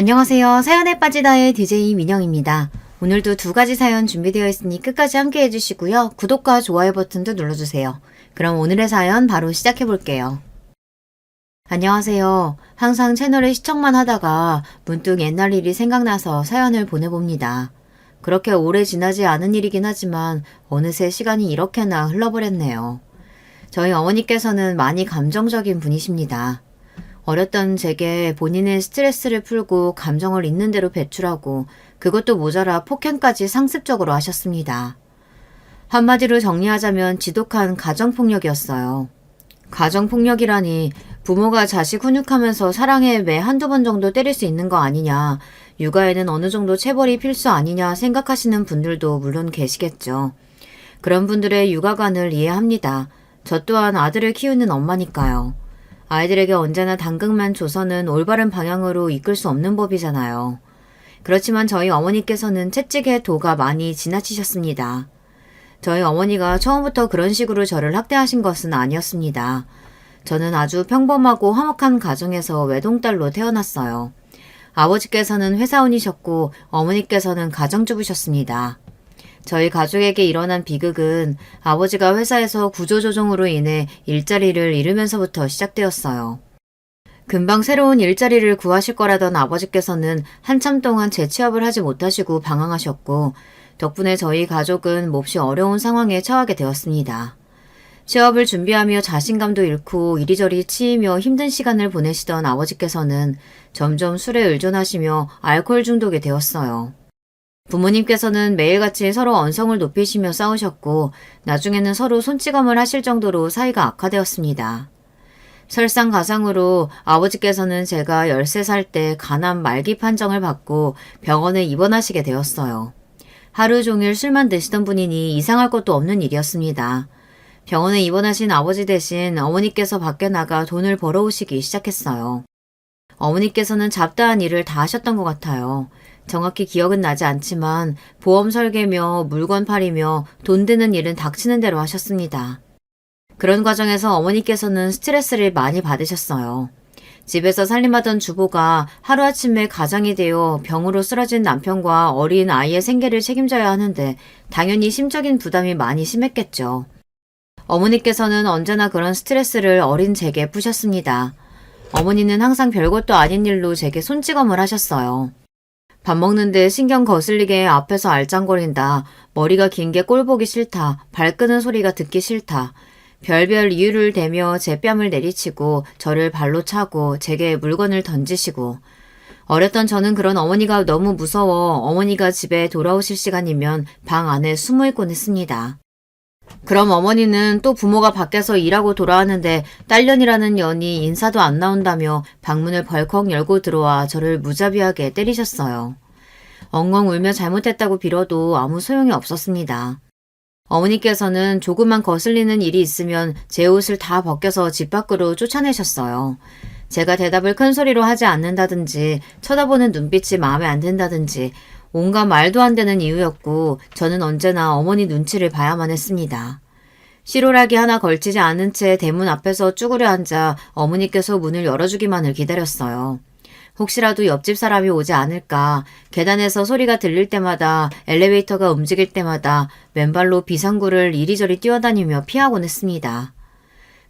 안녕하세요. 사연에 빠지다의 DJ 민영입니다. 오늘도 두 가지 사연 준비되어 있으니 끝까지 함께 해주시고요. 구독과 좋아요 버튼도 눌러주세요. 그럼 오늘의 사연 바로 시작해 볼게요. 안녕하세요. 항상 채널을 시청만 하다가 문득 옛날 일이 생각나서 사연을 보내봅니다. 그렇게 오래 지나지 않은 일이긴 하지만 어느새 시간이 이렇게나 흘러버렸네요. 저희 어머니께서는 많이 감정적인 분이십니다. 어렸던 제게 본인의 스트레스를 풀고 감정을 있는 대로 배출하고 그것도 모자라 폭행까지 상습적으로 하셨습니다. 한마디로 정리하자면 지독한 가정폭력이었어요. 가정폭력이라니 부모가 자식 훈육하면서 사랑에 매 한두 번 정도 때릴 수 있는 거 아니냐, 육아에는 어느 정도 체벌이 필수 아니냐 생각하시는 분들도 물론 계시겠죠. 그런 분들의 육아관을 이해합니다. 저 또한 아들을 키우는 엄마니까요. 아이들에게 언제나 당근만 줘서는 올바른 방향으로 이끌 수 없는 법이잖아요. 그렇지만 저희 어머니께서는 채찍의 도가 많이 지나치셨습니다. 저희 어머니가 처음부터 그런 식으로 저를 학대하신 것은 아니었습니다. 저는 아주 평범하고 화목한 가정에서 외동딸로 태어났어요. 아버지께서는 회사원이셨고 어머니께서는 가정주부셨습니다. 저희 가족에게 일어난 비극은 아버지가 회사에서 구조조정으로 인해 일자리를 잃으면서부터 시작되었어요. 금방 새로운 일자리를 구하실 거라던 아버지께서는 한참 동안 재취업을 하지 못하시고 방황하셨고 덕분에 저희 가족은 몹시 어려운 상황에 처하게 되었습니다. 취업을 준비하며 자신감도 잃고 이리저리 치이며 힘든 시간을 보내시던 아버지께서는 점점 술에 의존하시며 알코올 중독이 되었어요. 부모님께서는 매일같이 서로 언성을 높이시며 싸우셨고 나중에는 서로 손찌검을 하실 정도로 사이가 악화되었습니다. 설상가상으로 아버지께서는 제가 13살 때 간암 말기 판정을 받고 병원에 입원하시게 되었어요. 하루 종일 술만 드시던 분이니 이상할 것도 없는 일이었습니다. 병원에 입원하신 아버지 대신 어머니께서 밖에 나가 돈을 벌어오시기 시작했어요. 어머니께서는 잡다한 일을 다 하셨던 것 같아요. 정확히 기억은 나지 않지만 보험 설계며 물건 팔이며 돈 드는 일은 닥치는 대로 하셨습니다. 그런 과정에서 어머니께서는 스트레스를 많이 받으셨어요. 집에서 살림하던 주부가 하루아침에 가장이 되어 병으로 쓰러진 남편과 어린 아이의 생계를 책임져야 하는데 당연히 심적인 부담이 많이 심했겠죠. 어머니께서는 언제나 그런 스트레스를 어린 제게 푸셨습니다. 어머니는 항상 별것도 아닌 일로 제게 손찌검을 하셨어요. 밥 먹는데 신경 거슬리게 앞에서 알짱거린다. 머리가 긴 게 꼴 보기 싫다. 발 끄는 소리가 듣기 싫다. 별별 이유를 대며 제 뺨을 내리치고 저를 발로 차고 제게 물건을 던지시고 어렸던 저는 그런 어머니가 너무 무서워 어머니가 집에 돌아오실 시간이면 방 안에 숨어 있곤 했습니다. 그럼 어머니는 또 부모가 밖에서 일하고 돌아왔는데 딸년이라는 년이 인사도 안 나온다며 방문을 벌컥 열고 들어와 저를 무자비하게 때리셨어요. 엉엉 울며 잘못했다고 빌어도 아무 소용이 없었습니다. 어머니께서는 조금만 거슬리는 일이 있으면 제 옷을 다 벗겨서 집 밖으로 쫓아내셨어요. 제가 대답을 큰 소리로 하지 않는다든지 쳐다보는 눈빛이 마음에 안 든다든지 온갖 말도 안 되는 이유였고 저는 언제나 어머니 눈치를 봐야만 했습니다. 실오라기 하나 걸치지 않은 채 대문 앞에서 쭈그려 앉아 어머니께서 문을 열어주기만을 기다렸어요. 혹시라도 옆집 사람이 오지 않을까, 계단에서 소리가 들릴 때마다 엘리베이터가 움직일 때마다 맨발로 비상구를 이리저리 뛰어다니며 피하곤 했습니다.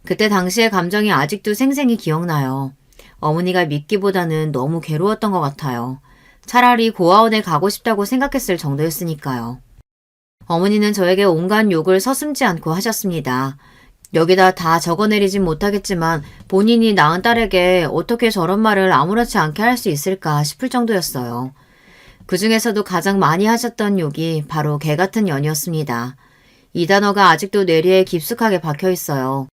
그때 당시의 감정이 아직도 생생히 기억나요. 어머니가 믿기보다는 너무 괴로웠던 것 같아요. 차라리 고아원에 가고 싶다고 생각했을 정도였으니까요. 어머니는 저에게 온갖 욕을 서슴지 않고 하셨습니다. 여기다 다 적어내리진 못하겠지만 본인이 낳은 딸에게 어떻게 저런 말을 아무렇지 않게 할 수 있을까 싶을 정도였어요. 그 중에서도 가장 많이 하셨던 욕이 바로 개 같은 년이었습니다. 이 단어가 아직도 뇌리에 깊숙하게 박혀 있어요.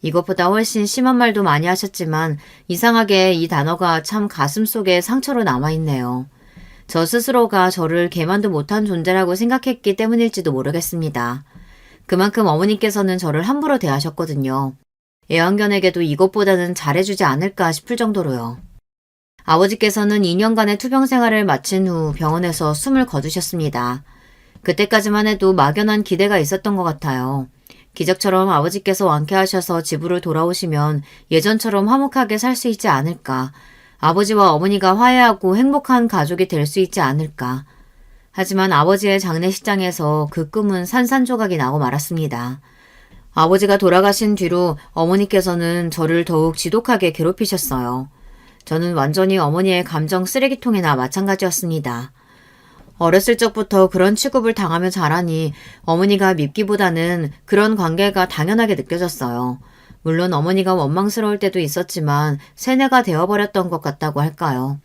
이것보다 훨씬 심한 말도 많이 하셨지만 이상하게 이 단어가 참 가슴속에 상처로 남아있네요. 저 스스로가 저를 개만도 못한 존재라고 생각했기 때문일지도 모르겠습니다. 그만큼 어머니께서는 저를 함부로 대하셨거든요. 애완견에게도 이것보다는 잘해주지 않을까 싶을 정도로요. 아버지께서는 2년간의 투병 생활을 마친 후 병원에서 숨을 거두셨습니다. 그때까지만 해도 막연한 기대가 있었던 것 같아요. 기적처럼 아버지께서 완쾌하셔서 집으로 돌아오시면 예전처럼 화목하게 살 수 있지 않을까. 아버지와 어머니가 화해하고 행복한 가족이 될 수 있지 않을까. 하지만 아버지의 장례식장에서 그 꿈은 산산조각이 나고 말았습니다. 아버지가 돌아가신 뒤로 어머니께서는 저를 더욱 지독하게 괴롭히셨어요. 저는 완전히 어머니의 감정 쓰레기통이나 마찬가지였습니다. 어렸을 적부터 그런 취급을 당하며 자라니 어머니가 밉기보다는 그런 관계가 당연하게 느껴졌어요. 물론 어머니가 원망스러울 때도 있었지만 세뇌가 되어버렸던 것 같다고 할까요?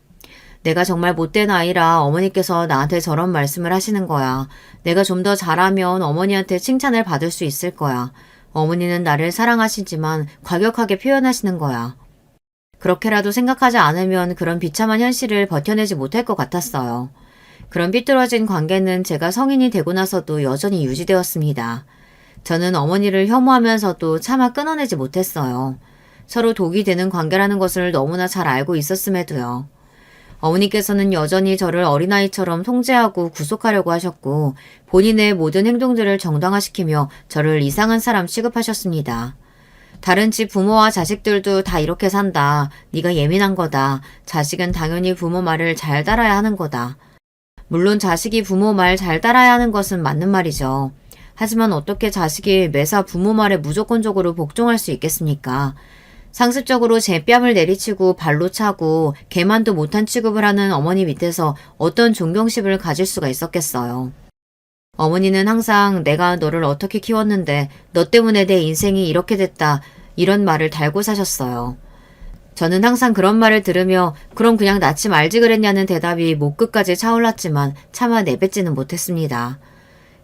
내가 정말 못된 아이라 어머니께서 나한테 저런 말씀을 하시는 거야. 내가 좀 더 잘하면 어머니한테 칭찬을 받을 수 있을 거야. 어머니는 나를 사랑하시지만 과격하게 표현하시는 거야. 그렇게라도 생각하지 않으면 그런 비참한 현실을 버텨내지 못할 것 같았어요. 그런 삐뚤어진 관계는 제가 성인이 되고 나서도 여전히 유지되었습니다. 저는 어머니를 혐오하면서도 차마 끊어내지 못했어요. 서로 독이 되는 관계라는 것을 너무나 잘 알고 있었음에도요. 어머니께서는 여전히 저를 어린아이처럼 통제하고 구속하려고 하셨고 본인의 모든 행동들을 정당화시키며 저를 이상한 사람 취급하셨습니다. 다른 집 부모와 자식들도 다 이렇게 산다. 네가 예민한 거다. 자식은 당연히 부모 말을 잘 따라야 하는 거다. 물론 자식이 부모 말 잘 따라야 하는 것은 맞는 말이죠. 하지만 어떻게 자식이 매사 부모 말에 무조건적으로 복종할 수 있겠습니까? 상습적으로 제 뺨을 내리치고 발로 차고 개만도 못한 취급을 하는 어머니 밑에서 어떤 존경심을 가질 수가 있었겠어요. 어머니는 항상 내가 너를 어떻게 키웠는데 너 때문에 내 인생이 이렇게 됐다 이런 말을 달고 사셨어요. 저는 항상 그런 말을 들으며 그럼 그냥 낳지 말지 그랬냐는 대답이 목 끝까지 차올랐지만 차마 내뱉지는 못했습니다.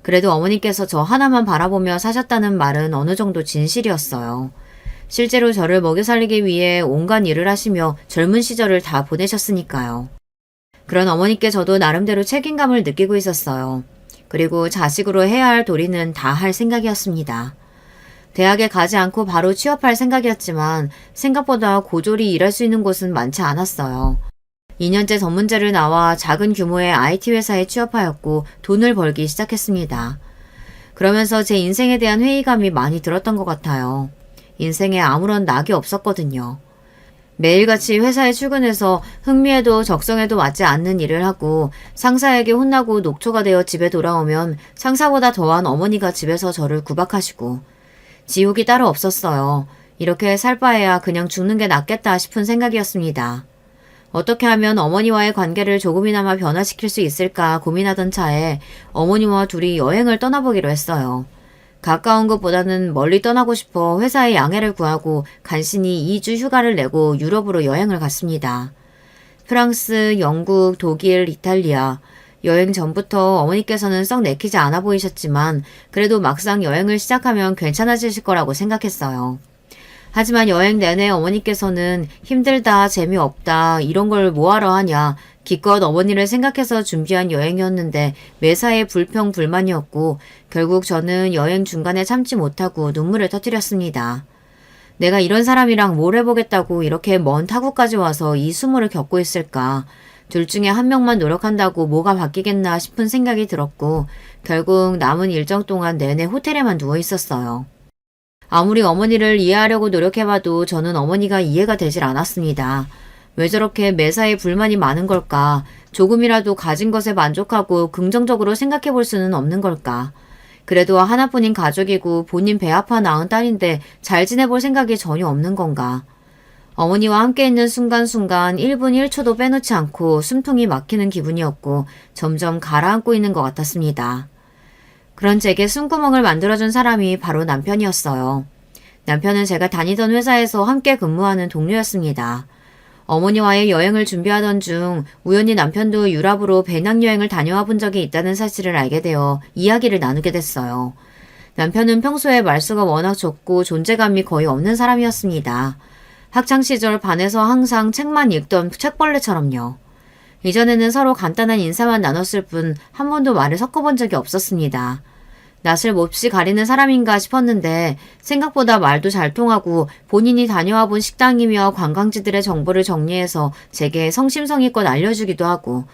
그래도 어머니께서 저 하나만 바라보며 사셨다는 말은 어느 정도 진실이었어요. 실제로 저를 먹여 살리기 위해 온갖 일을 하시며 젊은 시절을 다 보내셨으니까요. 그런 어머니께 저도 나름대로 책임감을 느끼고 있었어요. 그리고 자식으로 해야 할 도리는 다 할 생각이었습니다. 대학에 가지 않고 바로 취업할 생각이었지만 생각보다 고졸이 일할 수 있는 곳은 많지 않았어요. 2년제 전문제를 나와 작은 규모의 IT 회사에 취업하였고 돈을 벌기 시작했습니다. 그러면서 제 인생에 대한 회의감이 많이 들었던 것 같아요. 인생에 아무런 낙이 없었거든요. 매일같이 회사에 출근해서 흥미에도 적성에도 맞지 않는 일을 하고 상사에게 혼나고 녹초가 되어 집에 돌아오면 상사보다 더한 어머니가 집에서 저를 구박하시고 지옥이 따로 없었어요. 이렇게 살 바에야 그냥 죽는 게 낫겠다 싶은 생각이었습니다. 어떻게 하면 어머니와의 관계를 조금이나마 변화시킬 수 있을까 고민하던 차에 어머니와 둘이 여행을 떠나보기로 했어요. 가까운 것보다는 멀리 떠나고 싶어 회사에 양해를 구하고 간신히 2주 휴가를 내고 유럽으로 여행을 갔습니다. 프랑스, 영국, 독일, 이탈리아. 여행 전부터 어머니께서는 썩 내키지 않아 보이셨지만 그래도 막상 여행을 시작하면 괜찮아지실 거라고 생각했어요. 하지만 여행 내내 어머니께서는 힘들다, 재미없다, 이런 걸 뭐하러 하냐, 기껏 어머니를 생각해서 준비한 여행이었는데 매사에 불평, 불만이었고 결국 저는 여행 중간에 참지 못하고 눈물을 터뜨렸습니다. 내가 이런 사람이랑 뭘 해보겠다고 이렇게 먼 타국까지 와서 이 수모를 겪고 있을까. 둘 중에 한 명만 노력한다고 뭐가 바뀌겠나 싶은 생각이 들었고 결국 남은 일정 동안 내내 호텔에만 누워 있었어요. 아무리 어머니를 이해하려고 노력해봐도 저는 어머니가 이해가 되질 않았습니다. 왜 저렇게 매사에 불만이 많은 걸까? 조금이라도 가진 것에 만족하고 긍정적으로 생각해 볼 수는 없는 걸까? 그래도 하나뿐인 가족이고 본인 배 아파 낳은 딸인데 잘 지내볼 생각이 전혀 없는 건가? 어머니와 함께 있는 순간순간 1분 1초도 빼놓지 않고 숨통이 막히는 기분이었고 점점 가라앉고 있는 것 같았습니다. 그런 제게 숨구멍을 만들어준 사람이 바로 남편이었어요. 남편은 제가 다니던 회사에서 함께 근무하는 동료였습니다. 어머니와의 여행을 준비하던 중 우연히 남편도 유럽으로 배낭여행을 다녀와 본 적이 있다는 사실을 알게 되어 이야기를 나누게 됐어요. 남편은 평소에 말수가 워낙 적고 존재감이 거의 없는 사람이었습니다. 학창시절 반에서 항상 책만 읽던 책벌레처럼요. 이전에는 서로 간단한 인사만 나눴을 뿐 한 번도 말을 섞어본 적이 없었습니다. 낯을 몹시 가리는 사람인가 싶었는데 생각보다 말도 잘 통하고 본인이 다녀와 본 식당이며 관광지들의 정보를 정리해서 제게 성심성의껏 알려주기도 하고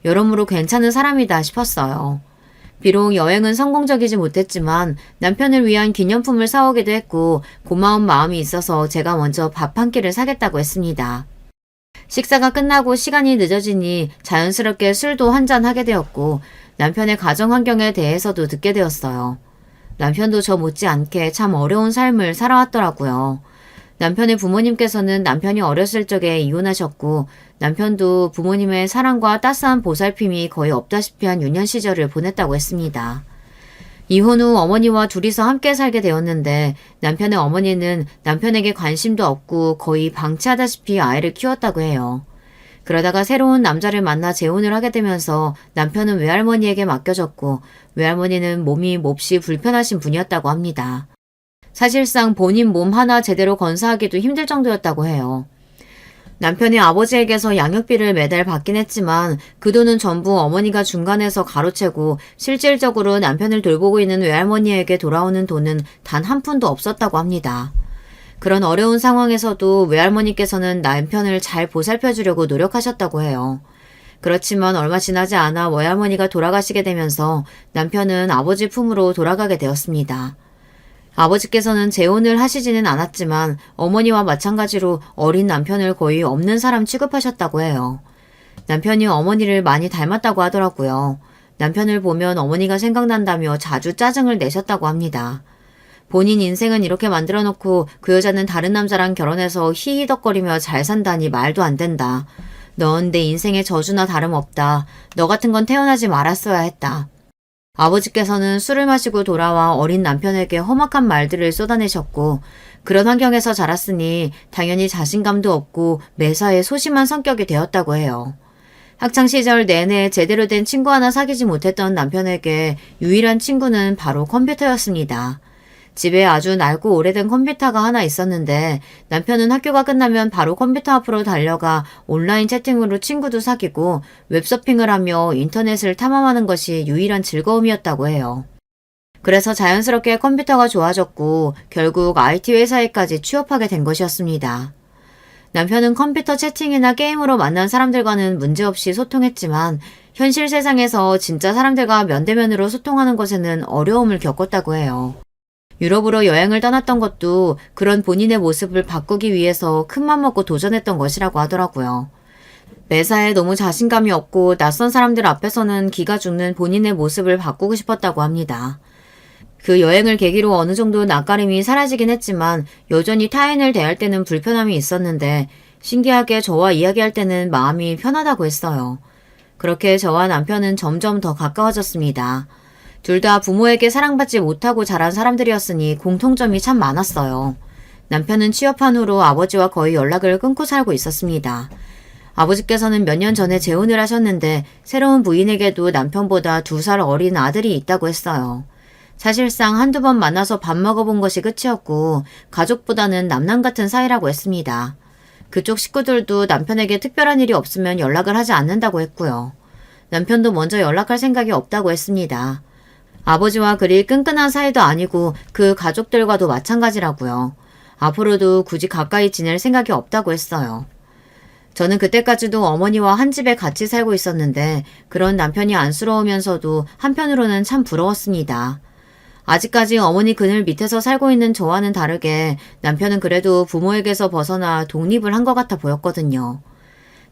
여러모로 괜찮은 사람이다 싶었어요. 비록 여행은 성공적이지 못했지만 남편을 위한 기념품을 사오기도 했고 고마운 마음이 있어서 제가 먼저 밥 한 끼를 사겠다고 했습니다. 식사가 끝나고 시간이 늦어지니 자연스럽게 술도 한잔 하게 되었고 남편의 가정 환경에 대해서도 듣게 되었어요. 남편도 저 못지않게 참 어려운 삶을 살아왔더라고요. 남편의 부모님께서는 남편이 어렸을 적에 이혼하셨고 남편도 부모님의 사랑과 따스한 보살핌이 거의 없다시피 한 유년 시절을 보냈다고 했습니다. 이혼 후 어머니와 둘이서 함께 살게 되었는데 남편의 어머니는 남편에게 관심도 없고 거의 방치하다시피 아이를 키웠다고 해요. 그러다가 새로운 남자를 만나 재혼을 하게 되면서 남편은 외할머니에게 맡겨졌고 외할머니는 몸이 몹시 불편하신 분이었다고 합니다. 사실상 본인 몸 하나 제대로 건사하기도 힘들 정도였다고 해요. 남편이 아버지에게서 양육비를 매달 받긴 했지만 그 돈은 전부 어머니가 중간에서 가로채고 실질적으로 남편을 돌보고 있는 외할머니에게 돌아오는 돈은 단 한 푼도 없었다고 합니다. 그런 어려운 상황에서도 외할머니께서는 남편을 잘 보살펴주려고 노력하셨다고 해요. 그렇지만 얼마 지나지 않아 외할머니가 돌아가시게 되면서 남편은 아버지 품으로 돌아가게 되었습니다. 아버지께서는 재혼을 하시지는 않았지만 어머니와 마찬가지로 어린 남편을 거의 없는 사람 취급하셨다고 해요. 남편이 어머니를 많이 닮았다고 하더라고요. 남편을 보면 어머니가 생각난다며 자주 짜증을 내셨다고 합니다. 본인 인생은 이렇게 만들어 놓고 그 여자는 다른 남자랑 결혼해서 히히덕거리며 잘 산다니 말도 안 된다. 넌 내 인생의 저주나 다름없다. 너 같은 건 태어나지 말았어야 했다. 아버지께서는 술을 마시고 돌아와 어린 남편에게 험악한 말들을 쏟아내셨고 그런 환경에서 자랐으니 당연히 자신감도 없고 매사에 소심한 성격이 되었다고 해요. 학창시절 내내 제대로 된 친구 하나 사귀지 못했던 남편에게 유일한 친구는 바로 컴퓨터였습니다. 집에 아주 낡고 오래된 컴퓨터가 하나 있었는데 남편은 학교가 끝나면 바로 컴퓨터 앞으로 달려가 온라인 채팅으로 친구도 사귀고 웹서핑을 하며 인터넷을 탐험하는 것이 유일한 즐거움이었다고 해요. 그래서 자연스럽게 컴퓨터가 좋아졌고 결국 IT 회사에까지 취업하게 된 것이었습니다. 남편은 컴퓨터 채팅이나 게임으로 만난 사람들과는 문제없이 소통했지만 현실 세상에서 진짜 사람들과 면대면으로 소통하는 것에는 어려움을 겪었다고 해요. 유럽으로 여행을 떠났던 것도 그런 본인의 모습을 바꾸기 위해서 큰맘 먹고 도전했던 것이라고 하더라고요. 매사에 너무 자신감이 없고 낯선 사람들 앞에서는 기가 죽는 본인의 모습을 바꾸고 싶었다고 합니다. 그 여행을 계기로 어느 정도 낯가림이 사라지긴 했지만 여전히 타인을 대할 때는 불편함이 있었는데 신기하게 저와 이야기할 때는 마음이 편하다고 했어요. 그렇게 저와 남편은 점점 더 가까워졌습니다. 둘 다 부모에게 사랑받지 못하고 자란 사람들이었으니 공통점이 참 많았어요. 남편은 취업한 후로 아버지와 거의 연락을 끊고 살고 있었습니다. 아버지께서는 몇 년 전에 재혼을 하셨는데 새로운 부인에게도 남편보다 2살 어린 아들이 있다고 했어요. 사실상 한두 번 만나서 밥 먹어본 것이 끝이었고 가족보다는 남남 같은 사이라고 했습니다. 그쪽 식구들도 남편에게 특별한 일이 없으면 연락을 하지 않는다고 했고요. 남편도 먼저 연락할 생각이 없다고 했습니다. 아버지와 그리 끈끈한 사이도 아니고 그 가족들과도 마찬가지라고요. 앞으로도 굳이 가까이 지낼 생각이 없다고 했어요. 저는 그때까지도 어머니와 한 집에 같이 살고 있었는데 그런 남편이 안쓰러우면서도 한편으로는 참 부러웠습니다. 아직까지 어머니 그늘 밑에서 살고 있는 저와는 다르게 남편은 그래도 부모에게서 벗어나 독립을 한 것 같아 보였거든요.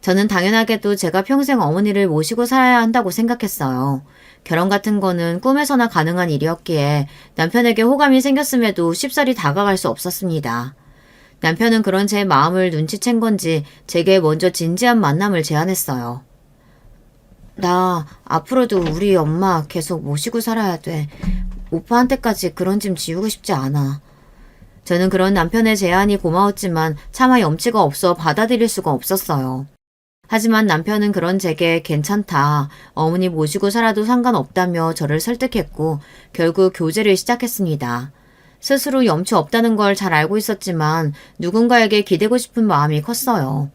저는 당연하게도 제가 평생 어머니를 모시고 살아야 한다고 생각했어요. 결혼 같은 거는 꿈에서나 가능한 일이었기에 남편에게 호감이 생겼음에도 쉽사리 다가갈 수 없었습니다. 남편은 그런 제 마음을 눈치챈 건지 제게 먼저 진지한 만남을 제안했어요. 나 앞으로도 우리 엄마 계속 모시고 살아야 돼. 오빠한테까지 그런 짐 지우고 싶지 않아. 저는 그런 남편의 제안이 고마웠지만 차마 염치가 없어 받아들일 수가 없었어요. 하지만 남편은 그런 제게 괜찮다, 어머니 모시고 살아도 상관없다며 저를 설득했고 결국 교제를 시작했습니다. 스스로 염치 없다는 걸 잘 알고 있었지만 누군가에게 기대고 싶은 마음이 컸어요.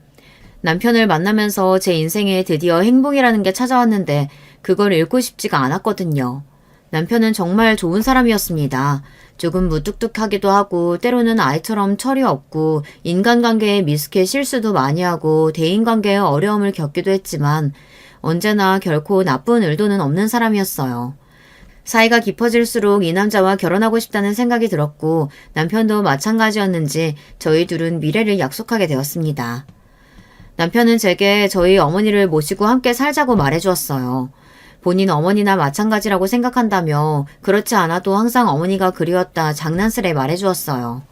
남편을 만나면서 제 인생에 드디어 행복이라는 게 찾아왔는데 그걸 잃고 싶지가 않았거든요. 남편은 정말 좋은 사람이었습니다. 조금 무뚝뚝하기도 하고 때로는 아이처럼 철이 없고 인간관계에 미숙해 실수도 많이 하고 대인관계에 어려움을 겪기도 했지만 언제나 결코 나쁜 의도는 없는 사람이었어요. 사이가 깊어질수록 이 남자와 결혼하고 싶다는 생각이 들었고 남편도 마찬가지였는지 저희 둘은 미래를 약속하게 되었습니다. 남편은 제게 저희 어머니를 모시고 함께 살자고 말해주었어요. 본인 어머니나 마찬가지라고 생각한다며 그렇지 않아도 항상 어머니가 그리웠다 장난스레 말해주었어요.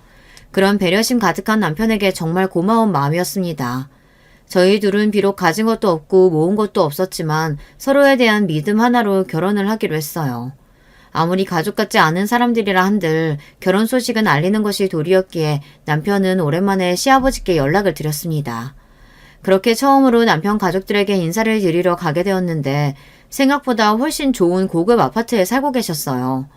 그런 배려심 가득한 남편에게 정말 고마운 마음이었습니다. 저희 둘은 비록 가진 것도 없고 모은 것도 없었지만 서로에 대한 믿음 하나로 결혼을 하기로 했어요. 아무리 가족 같지 않은 사람들이라 한들 결혼 소식은 알리는 것이 도리였기에 남편은 오랜만에 시아버지께 연락을 드렸습니다. 그렇게 처음으로 남편 가족들에게 인사를 드리러 가게 되었는데 생각보다 훨씬 좋은 고급 아파트에 살고 계셨어요.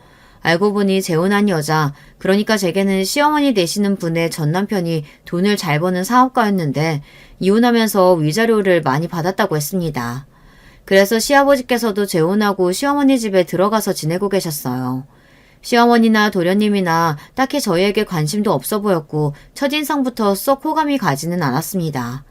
알고 보니 재혼한 여자, 그러니까 제게는 시어머니 되시는 분의 전 남편이 돈을 잘 버는 사업가였는데 이혼하면서 위자료를 많이 받았다고 했습니다. 그래서 시아버지께서도 재혼하고 시어머니 집에 들어가서 지내고 계셨어요. 시어머니나 도련님이나 딱히 저희에게 관심도 없어 보였고 첫인상부터 썩 호감이 가지는 않았습니다.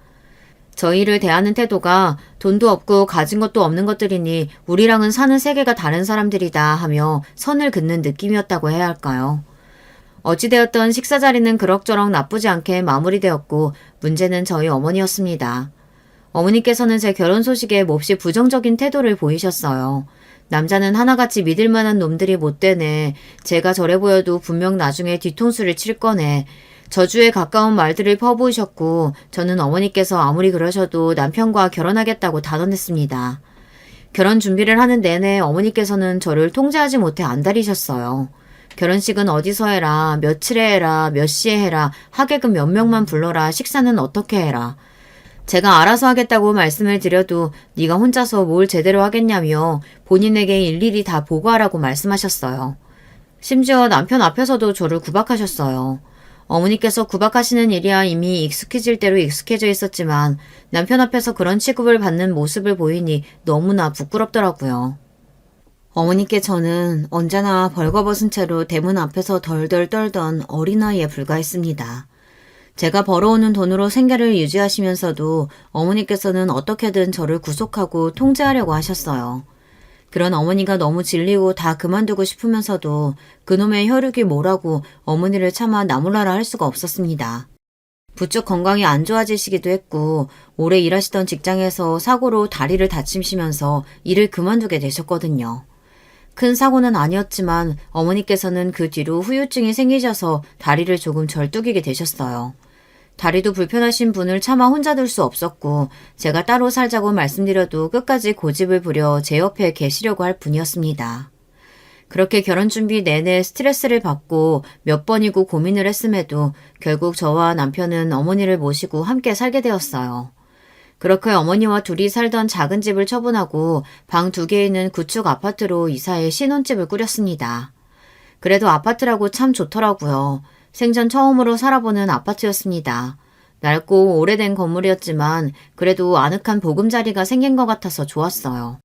저희를 대하는 태도가 돈도 없고 가진 것도 없는 것들이니 우리랑은 사는 세계가 다른 사람들이다 하며 선을 긋는 느낌이었다고 해야 할까요? 어찌되었던 식사 자리는 그럭저럭 나쁘지 않게 마무리되었고 문제는 저희 어머니였습니다. 어머니께서는 제 결혼 소식에 몹시 부정적인 태도를 보이셨어요. 남자는 하나같이 믿을 만한 놈들이 못 되네. 제가 저래 보여도 분명 나중에 뒤통수를 칠 거네. 저주에 가까운 말들을 퍼부으셨고 저는 어머니께서 아무리 그러셔도 남편과 결혼하겠다고 단언했습니다. 결혼 준비를 하는 내내 어머니께서는 저를 통제하지 못해 안달이셨어요. 결혼식은 어디서 해라, 며칠에 해라, 몇 시에 해라, 하객은 몇 명만 불러라, 식사는 어떻게 해라. 제가 알아서 하겠다고 말씀을 드려도 네가 혼자서 뭘 제대로 하겠냐며 본인에게 일일이 다 보고하라고 말씀하셨어요. 심지어 남편 앞에서도 저를 구박하셨어요. 어머니께서 구박하시는 일이야 이미 익숙해질 대로 익숙해져 있었지만 남편 앞에서 그런 취급을 받는 모습을 보이니 너무나 부끄럽더라고요. 어머니께 저는 언제나 벌거벗은 채로 대문 앞에서 덜덜 떨던 어린아이에 불과했습니다. 제가 벌어오는 돈으로 생계를 유지하시면서도 어머니께서는 어떻게든 저를 구속하고 통제하려고 하셨어요. 그런 어머니가 너무 질리고 다 그만두고 싶으면서도 그놈의 혈육이 뭐라고 어머니를 차마 나몰라라 할 수가 없었습니다. 부쩍 건강이 안 좋아지시기도 했고 오래 일하시던 직장에서 사고로 다리를 다치시면서 일을 그만두게 되셨거든요. 큰 사고는 아니었지만 어머니께서는 그 뒤로 후유증이 생기셔서 다리를 조금 절뚝이게 되셨어요. 다리도 불편하신 분을 차마 혼자 둘 수 없었고 제가 따로 살자고 말씀드려도 끝까지 고집을 부려 제 옆에 계시려고 할 분이었습니다. 그렇게 결혼 준비 내내 스트레스를 받고 몇 번이고 고민을 했음에도 결국 저와 남편은 어머니를 모시고 함께 살게 되었어요. 그렇게 어머니와 둘이 살던 작은 집을 처분하고 방 2개 있는 구축 아파트로 이사해 신혼집을 꾸렸습니다. 그래도 아파트라고 참 좋더라고요. 생전 처음으로 살아보는 아파트였습니다. 낡고 오래된 건물이었지만 그래도 아늑한 보금자리가 생긴 것 같아서 좋았어요.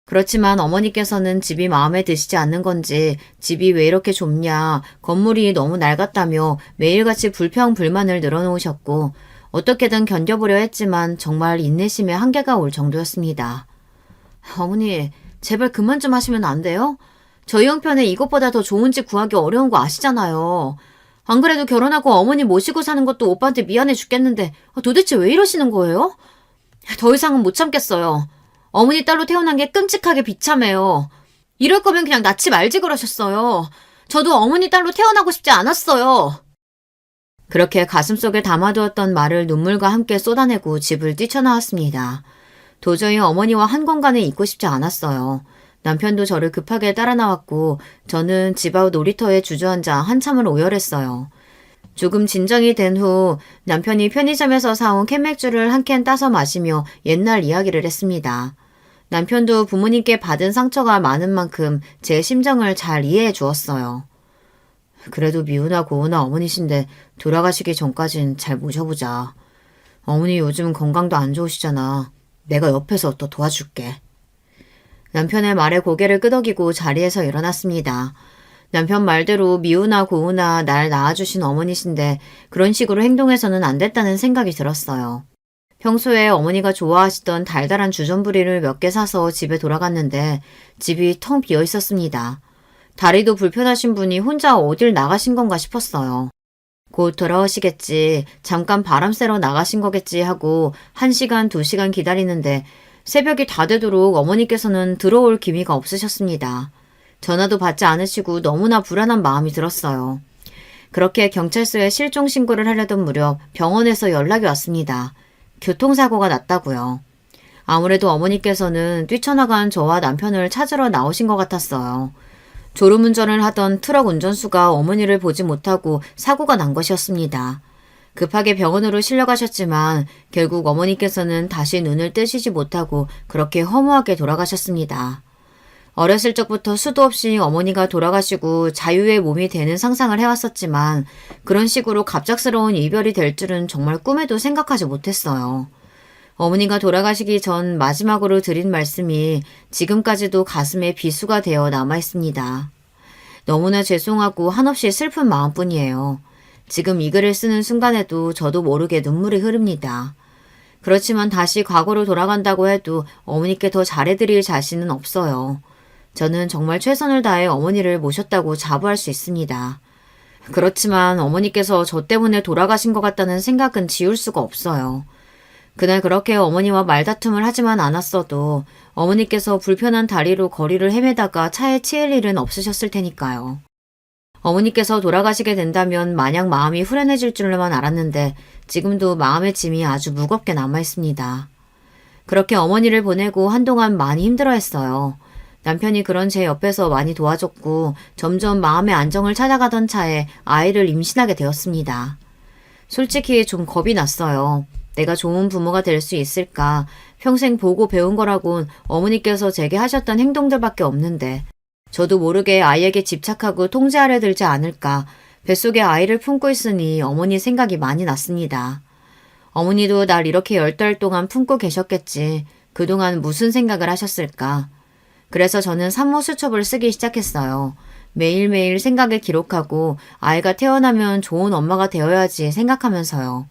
그렇지만 어머니께서는 집이 마음에 드시지 않는 건지 집이 왜 이렇게 좁냐, 건물이 너무 낡았다며 매일같이 불평불만을 늘어놓으셨고 어떻게든 견뎌보려 했지만 정말 인내심에 한계가 올 정도였습니다. 어머니, 제발 그만 좀 하시면 안 돼요? 저희 형편에 이것보다 더 좋은 집 구하기 어려운 거 아시잖아요. 안 그래도 결혼하고 어머니 모시고 사는 것도 오빠한테 미안해 죽겠는데 도대체 왜 이러시는 거예요? 더 이상은 못 참겠어요. 어머니 딸로 태어난 게 끔찍하게 비참해요. 이럴 거면 그냥 낳지 말지 그러셨어요. 저도 어머니 딸로 태어나고 싶지 않았어요. 그렇게 가슴속에 담아두었던 말을 눈물과 함께 쏟아내고 집을 뛰쳐나왔습니다. 도저히 어머니와 한 공간에 있고 싶지 않았어요. 남편도 저를 급하게 따라 나왔고 저는 집 앞 놀이터에 주저앉아 한참을 오열했어요. 조금 진정이 된 후 남편이 편의점에서 사온 캔맥주를 한 캔 따서 마시며 옛날 이야기를 했습니다. 남편도 부모님께 받은 상처가 많은 만큼 제 심정을 잘 이해해 주었어요. 그래도 미우나 고우나 어머니신데 돌아가시기 전까진 잘 모셔보자. 어머니 요즘 건강도 안 좋으시잖아. 내가 옆에서 또 도와줄게. 남편의 말에 고개를 끄덕이고 자리에서 일어났습니다. 남편 말대로 미우나 고우나 날 낳아주신 어머니신데 그런 식으로 행동해서는 안 됐다는 생각이 들었어요. 평소에 어머니가 좋아하시던 달달한 주전부리를 몇 개 사서 집에 돌아갔는데 집이 텅 비어 있었습니다. 다리도 불편하신 분이 혼자 어딜 나가신 건가 싶었어요. 곧 돌아오시겠지. 잠깐 바람 쐬러 나가신 거겠지 하고 1시간, 2시간 기다리는데 새벽이 다 되도록 어머니께서는 들어올 기미가 없으셨습니다. 전화도 받지 않으시고 너무나 불안한 마음이 들었어요. 그렇게 경찰서에 실종 신고를 하려던 무렵 병원에서 연락이 왔습니다. 교통사고가 났다고요. 아무래도 어머니께서는 뛰쳐나간 저와 남편을 찾으러 나오신 것 같았어요. 졸음운전을 하던 트럭 운전수가 어머니를 보지 못하고 사고가 난 것이었습니다. 급하게 병원으로 실려가셨지만 결국 어머니께서는 다시 눈을 뜨시지 못하고 그렇게 허무하게 돌아가셨습니다. 어렸을 적부터 수도 없이 어머니가 돌아가시고 자유의 몸이 되는 상상을 해왔었지만 그런 식으로 갑작스러운 이별이 될 줄은 정말 꿈에도 생각하지 못했어요. 어머니가 돌아가시기 전 마지막으로 드린 말씀이 지금까지도 가슴에 비수가 되어 남아있습니다. 너무나 죄송하고 한없이 슬픈 마음뿐이에요. 지금 이 글을 쓰는 순간에도 저도 모르게 눈물이 흐릅니다. 그렇지만 다시 과거로 돌아간다고 해도 어머니께 더 잘해드릴 자신은 없어요. 저는 정말 최선을 다해 어머니를 모셨다고 자부할 수 있습니다. 그렇지만 어머니께서 저 때문에 돌아가신 것 같다는 생각은 지울 수가 없어요. 그날 그렇게 어머니와 말다툼을 하지만 않았어도 어머니께서 불편한 다리로 거리를 헤매다가 차에 치일 일은 없으셨을 테니까요. 어머니께서 돌아가시게 된다면 마냥 마음이 후련해질 줄로만 알았는데 지금도 마음의 짐이 아주 무겁게 남아있습니다. 그렇게 어머니를 보내고 한동안 많이 힘들어했어요. 남편이 그런 제 옆에서 많이 도와줬고 점점 마음의 안정을 찾아가던 차에 아이를 임신하게 되었습니다. 솔직히 좀 겁이 났어요. 내가 좋은 부모가 될 수 있을까? 평생 보고 배운 거라곤 어머니께서 제게 하셨던 행동들밖에 없는데 저도 모르게 아이에게 집착하고 통제하려 들지 않을까? 뱃속에 아이를 품고 있으니 어머니 생각이 많이 났습니다. 어머니도 날 이렇게 10달 동안 품고 계셨겠지. 그동안 무슨 생각을 하셨을까? 그래서 저는 산모 수첩을 쓰기 시작했어요. 매일매일 생각을 기록하고 아이가 태어나면 좋은 엄마가 되어야지 생각하면서요.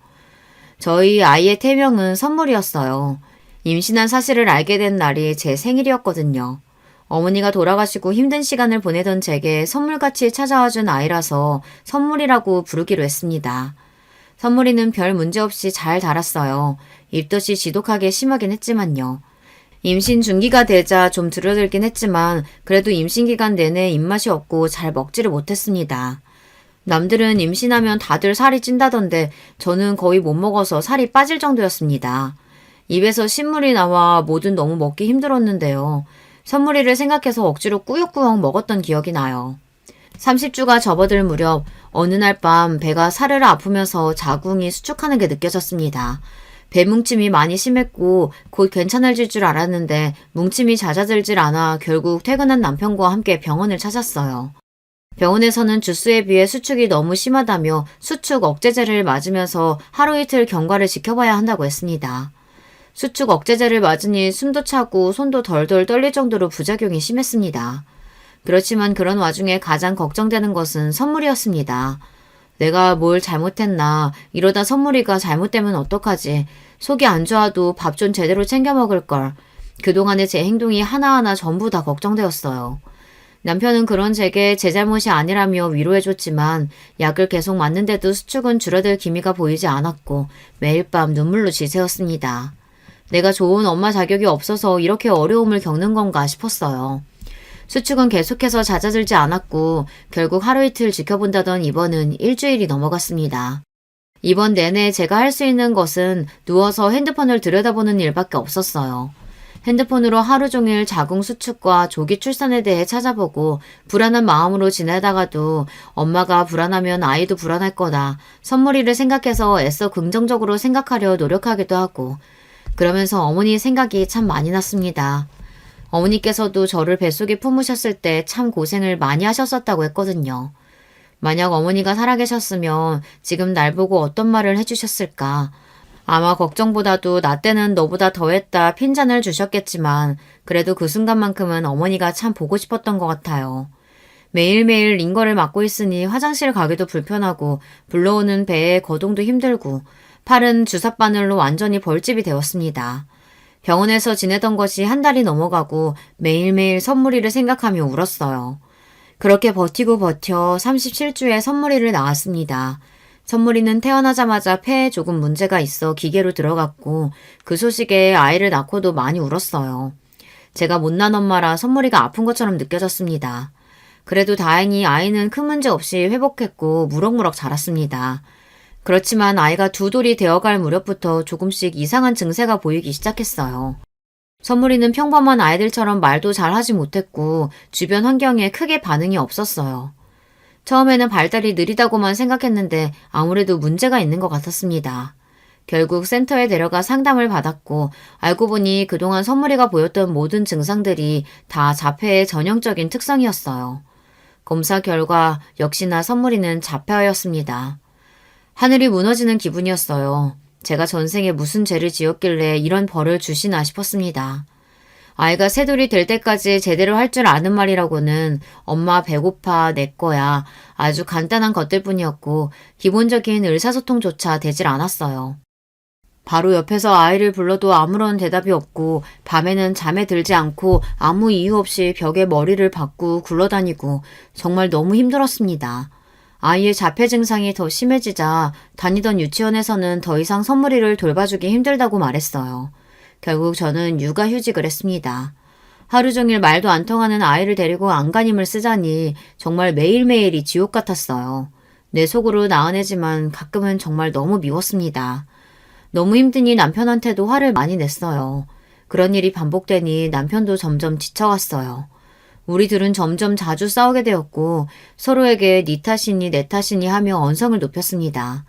저희 아이의 태명은 선물이었어요. 임신한 사실을 알게 된 날이 제 생일이었거든요. 어머니가 돌아가시고 힘든 시간을 보내던 제게 선물같이 찾아와준 아이라서 선물이라고 부르기로 했습니다. 선물이는 별 문제 없이 잘 자랐어요. 입덧이 지독하게 심하긴 했지만요. 임신 중기가 되자 좀 줄어들긴 했지만 그래도 임신 기간 내내 입맛이 없고 잘 먹지를 못했습니다. 남들은 임신하면 다들 살이 찐다던데 저는 거의 못 먹어서 살이 빠질 정도였습니다. 입에서 신물이 나와 뭐든 너무 먹기 힘들었는데요. 선물이를 생각해서 억지로 꾸역꾸역 먹었던 기억이 나요. 30주가 접어들 무렵 어느 날 밤 배가 사르르 아프면서 자궁이 수축하는 게 느껴졌습니다. 배 뭉침이 많이 심했고 곧 괜찮아질 줄 알았는데 뭉침이 잦아들질 않아 결국 퇴근한 남편과 함께 병원을 찾았어요. 병원에서는 주수에 비해 수축이 너무 심하다며 수축 억제제를 맞으면서 하루 이틀 경과를 지켜봐야 한다고 했습니다. 수축 억제제를 맞으니 숨도 차고 손도 덜덜 떨릴 정도로 부작용이 심했습니다. 그렇지만 그런 와중에 가장 걱정되는 것은 선물이었습니다. 내가 뭘 잘못했나, 이러다 선물이가 잘못되면 어떡하지, 속이 안 좋아도 밥 좀 제대로 챙겨 먹을 걸. 그동안의 제 행동이 하나하나 전부 다 걱정되었어요. 남편은 그런 제게 제 잘못이 아니라며 위로해줬지만 약을 계속 맞는데도 수축은 줄어들 기미가 보이지 않았고 매일 밤 눈물로 지새웠습니다. 내가 좋은 엄마 자격이 없어서 이렇게 어려움을 겪는 건가 싶었어요. 수축은 계속해서 잦아들지 않았고 결국 하루 이틀 지켜본다던 입원은 일주일이 넘어갔습니다. 입원 내내 제가 할 수 있는 것은 누워서 핸드폰을 들여다보는 일밖에 없었어요. 핸드폰으로 하루 종일 자궁 수축과 조기 출산에 대해 찾아보고 불안한 마음으로 지내다가도 엄마가 불안하면 아이도 불안할 거다. 선물이를 생각해서 애써 긍정적으로 생각하려 노력하기도 하고 그러면서 어머니 생각이 참 많이 났습니다. 어머니께서도 저를 뱃속에 품으셨을 때 참 고생을 많이 하셨었다고 했거든요. 만약 어머니가 살아계셨으면 지금 날 보고 어떤 말을 해주셨을까? 아마 걱정보다도 나 때는 너보다 더했다 핀잔을 주셨겠지만 그래도 그 순간만큼은 어머니가 참 보고 싶었던 것 같아요. 매일매일 링거를 맞고 있으니 화장실 가기도 불편하고 불러오는 배에 거동도 힘들고 팔은 주사바늘로 완전히 벌집이 되었습니다. 병원에서 지내던 것이 한 달이 넘어가고 매일매일 선물이를 생각하며 울었어요. 그렇게 버티고 버텨 37주에 선물이를 낳았습니다. 선물이는 태어나자마자 폐에 조금 문제가 있어 기계로 들어갔고 그 소식에 아이를 낳고도 많이 울었어요. 제가 못난 엄마라 선물이가 아픈 것처럼 느껴졌습니다. 그래도 다행히 아이는 큰 문제 없이 회복했고 무럭무럭 자랐습니다. 그렇지만 아이가 두 돌이 되어갈 무렵부터 조금씩 이상한 증세가 보이기 시작했어요. 선물이는 평범한 아이들처럼 말도 잘 하지 못했고 주변 환경에 크게 반응이 없었어요. 처음에는 발달이 느리다고만 생각했는데 아무래도 문제가 있는 것 같았습니다. 결국 센터에 데려가 상담을 받았고 알고 보니 그동안 선물이가 보였던 모든 증상들이 다 자폐의 전형적인 특성이었어요. 검사 결과 역시나 선물이는 자폐아였습니다. 하늘이 무너지는 기분이었어요. 제가 전생에 무슨 죄를 지었길래 이런 벌을 주시나 싶었습니다. 아이가 세 돌이 될 때까지 제대로 할 줄 아는 말이라고는 엄마 배고파 내 거야 아주 간단한 것들 뿐이었고 기본적인 의사소통조차 되질 않았어요. 바로 옆에서 아이를 불러도 아무런 대답이 없고 밤에는 잠에 들지 않고 아무 이유 없이 벽에 머리를 박고 굴러다니고 정말 너무 힘들었습니다. 아이의 자폐 증상이 더 심해지자 다니던 유치원에서는 더 이상 선물이를 돌봐주기 힘들다고 말했어요. 결국 저는 육아휴직을 했습니다. 하루 종일 말도 안 통하는 아이를 데리고 안간힘을 쓰자니 정말 매일매일이 지옥 같았어요. 내 속으로 나은애지만 가끔은 정말 너무 미웠습니다. 너무 힘드니 남편한테도 화를 많이 냈어요. 그런 일이 반복되니 남편도 점점 지쳐갔어요. 우리 둘은 점점 자주 싸우게 되었고 서로에게 네 탓이니 내 탓이니 하며 언성을 높였습니다.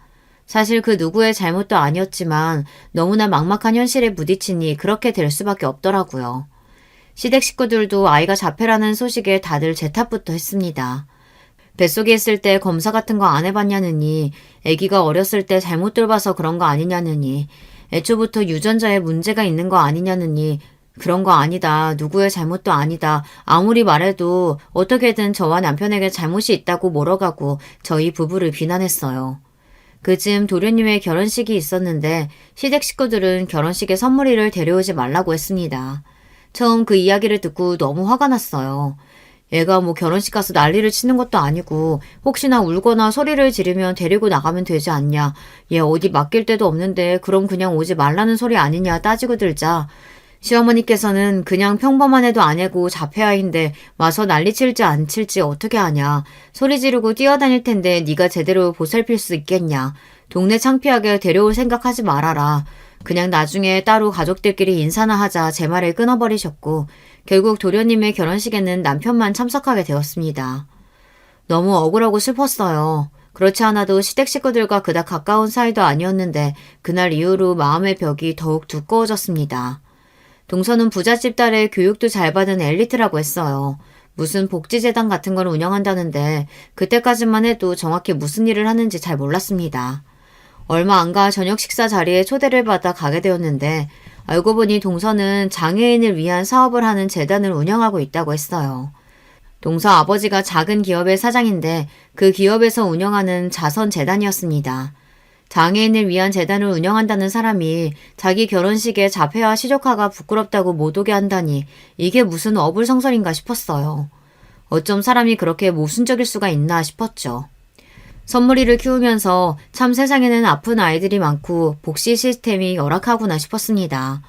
사실 그 누구의 잘못도 아니었지만 너무나 막막한 현실에 부딪히니 그렇게 될 수밖에 없더라고요. 시댁 식구들도 아이가 자폐라는 소식에 다들 제 탓부터 했습니다. 뱃속에 있을 때 검사 같은 거 안 해봤냐느니, 아기가 어렸을 때 잘못 돌봐서 그런 거 아니냐느니, 애초부터 유전자에 문제가 있는 거 아니냐느니, 그런 거 아니다. 누구의 잘못도 아니다. 아무리 말해도 어떻게든 저와 남편에게 잘못이 있다고 몰아가고 저희 부부를 비난했어요. 그쯤 도련님의 결혼식이 있었는데 시댁 식구들은 결혼식에 선물이를 데려오지 말라고 했습니다. 처음 그 이야기를 듣고 너무 화가 났어요. 애가 뭐 결혼식 가서 난리를 치는 것도 아니고 혹시나 울거나 소리를 지르면 데리고 나가면 되지 않냐. 얘 어디 맡길 데도 없는데 그럼 그냥 오지 말라는 소리 아니냐 따지고 들자. 시어머니께서는 그냥 평범한 애도 아니고 자폐아인데 와서 난리 칠지 안 칠지 어떻게 아냐. 소리 지르고 뛰어다닐 텐데 네가 제대로 보살필 수 있겠냐. 동네 창피하게 데려올 생각하지 말아라. 그냥 나중에 따로 가족들끼리 인사나 하자 제 말을 끊어버리셨고 결국 도련님의 결혼식에는 남편만 참석하게 되었습니다. 너무 억울하고 슬펐어요. 그렇지 않아도 시댁 식구들과 그닥 가까운 사이도 아니었는데 그날 이후로 마음의 벽이 더욱 두꺼워졌습니다. 동서는 부잣집 딸의 교육도 잘 받은 엘리트라고 했어요. 무슨 복지재단 같은 걸 운영한다는데 그때까지만 해도 정확히 무슨 일을 하는지 잘 몰랐습니다. 얼마 안 가 저녁 식사 자리에 초대를 받아 가게 되었는데 알고 보니 동서는 장애인을 위한 사업을 하는 재단을 운영하고 있다고 했어요. 동서 아버지가 작은 기업의 사장인데 그 기업에서 운영하는 자선재단이었습니다. 장애인을 위한 재단을 운영한다는 사람이 자기 결혼식에 자폐와 시조카가 부끄럽다고 못 오게 한다니 이게 무슨 어불성설인가 싶었어요. 어쩜 사람이 그렇게 모순적일 수가 있나 싶었죠. 선물이를 키우면서 참 세상에는 아픈 아이들이 많고 복지 시스템이 열악하구나 싶었습니다.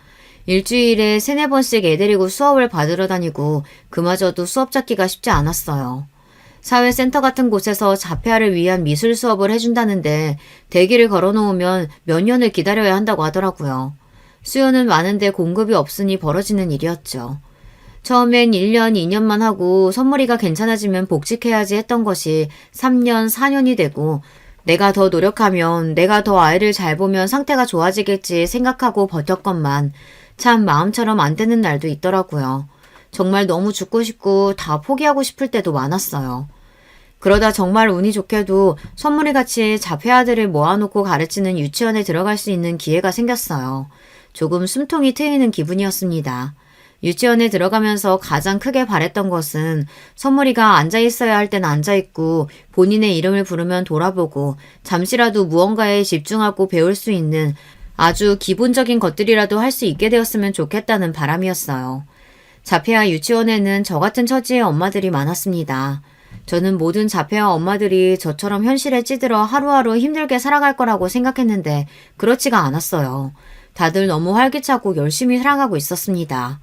일주일에 3-4번씩 애 데리고 수업을 받으러 다니고 그마저도 수업 잡기가 쉽지 않았어요. 사회센터 같은 곳에서 자폐아를 위한 미술 수업을 해준다는데 대기를 걸어놓으면 몇 년을 기다려야 한다고 하더라고요. 수요는 많은데 공급이 없으니 벌어지는 일이었죠. 처음엔 1년, 2년만 하고 선물이가 괜찮아지면 복직해야지 했던 것이 3년, 4년이 되고 내가 더 노력하면 내가 더 아이를 잘 보면 상태가 좋아지겠지 생각하고 버텼건만 참 마음처럼 안 되는 날도 있더라고요. 정말 너무 죽고 싶고 다 포기하고 싶을 때도 많았어요. 그러다 정말 운이 좋게도 선물이같이 자폐아들을 모아놓고 가르치는 유치원에 들어갈 수 있는 기회가 생겼어요. 조금 숨통이 트이는 기분이었습니다. 유치원에 들어가면서 가장 크게 바랬던 것은 선물이가 앉아있어야 할 땐 앉아있고 본인의 이름을 부르면 돌아보고 잠시라도 무언가에 집중하고 배울 수 있는 아주 기본적인 것들이라도 할 수 있게 되었으면 좋겠다는 바람이었어요. 자폐아 유치원에는 저 같은 처지의 엄마들이 많았습니다. 저는 모든 자폐아 엄마들이 저처럼 현실에 찌들어 하루하루 힘들게 살아갈 거라고 생각했는데 그렇지가 않았어요. 다들 너무 활기차고 열심히 살아가고 있었습니다.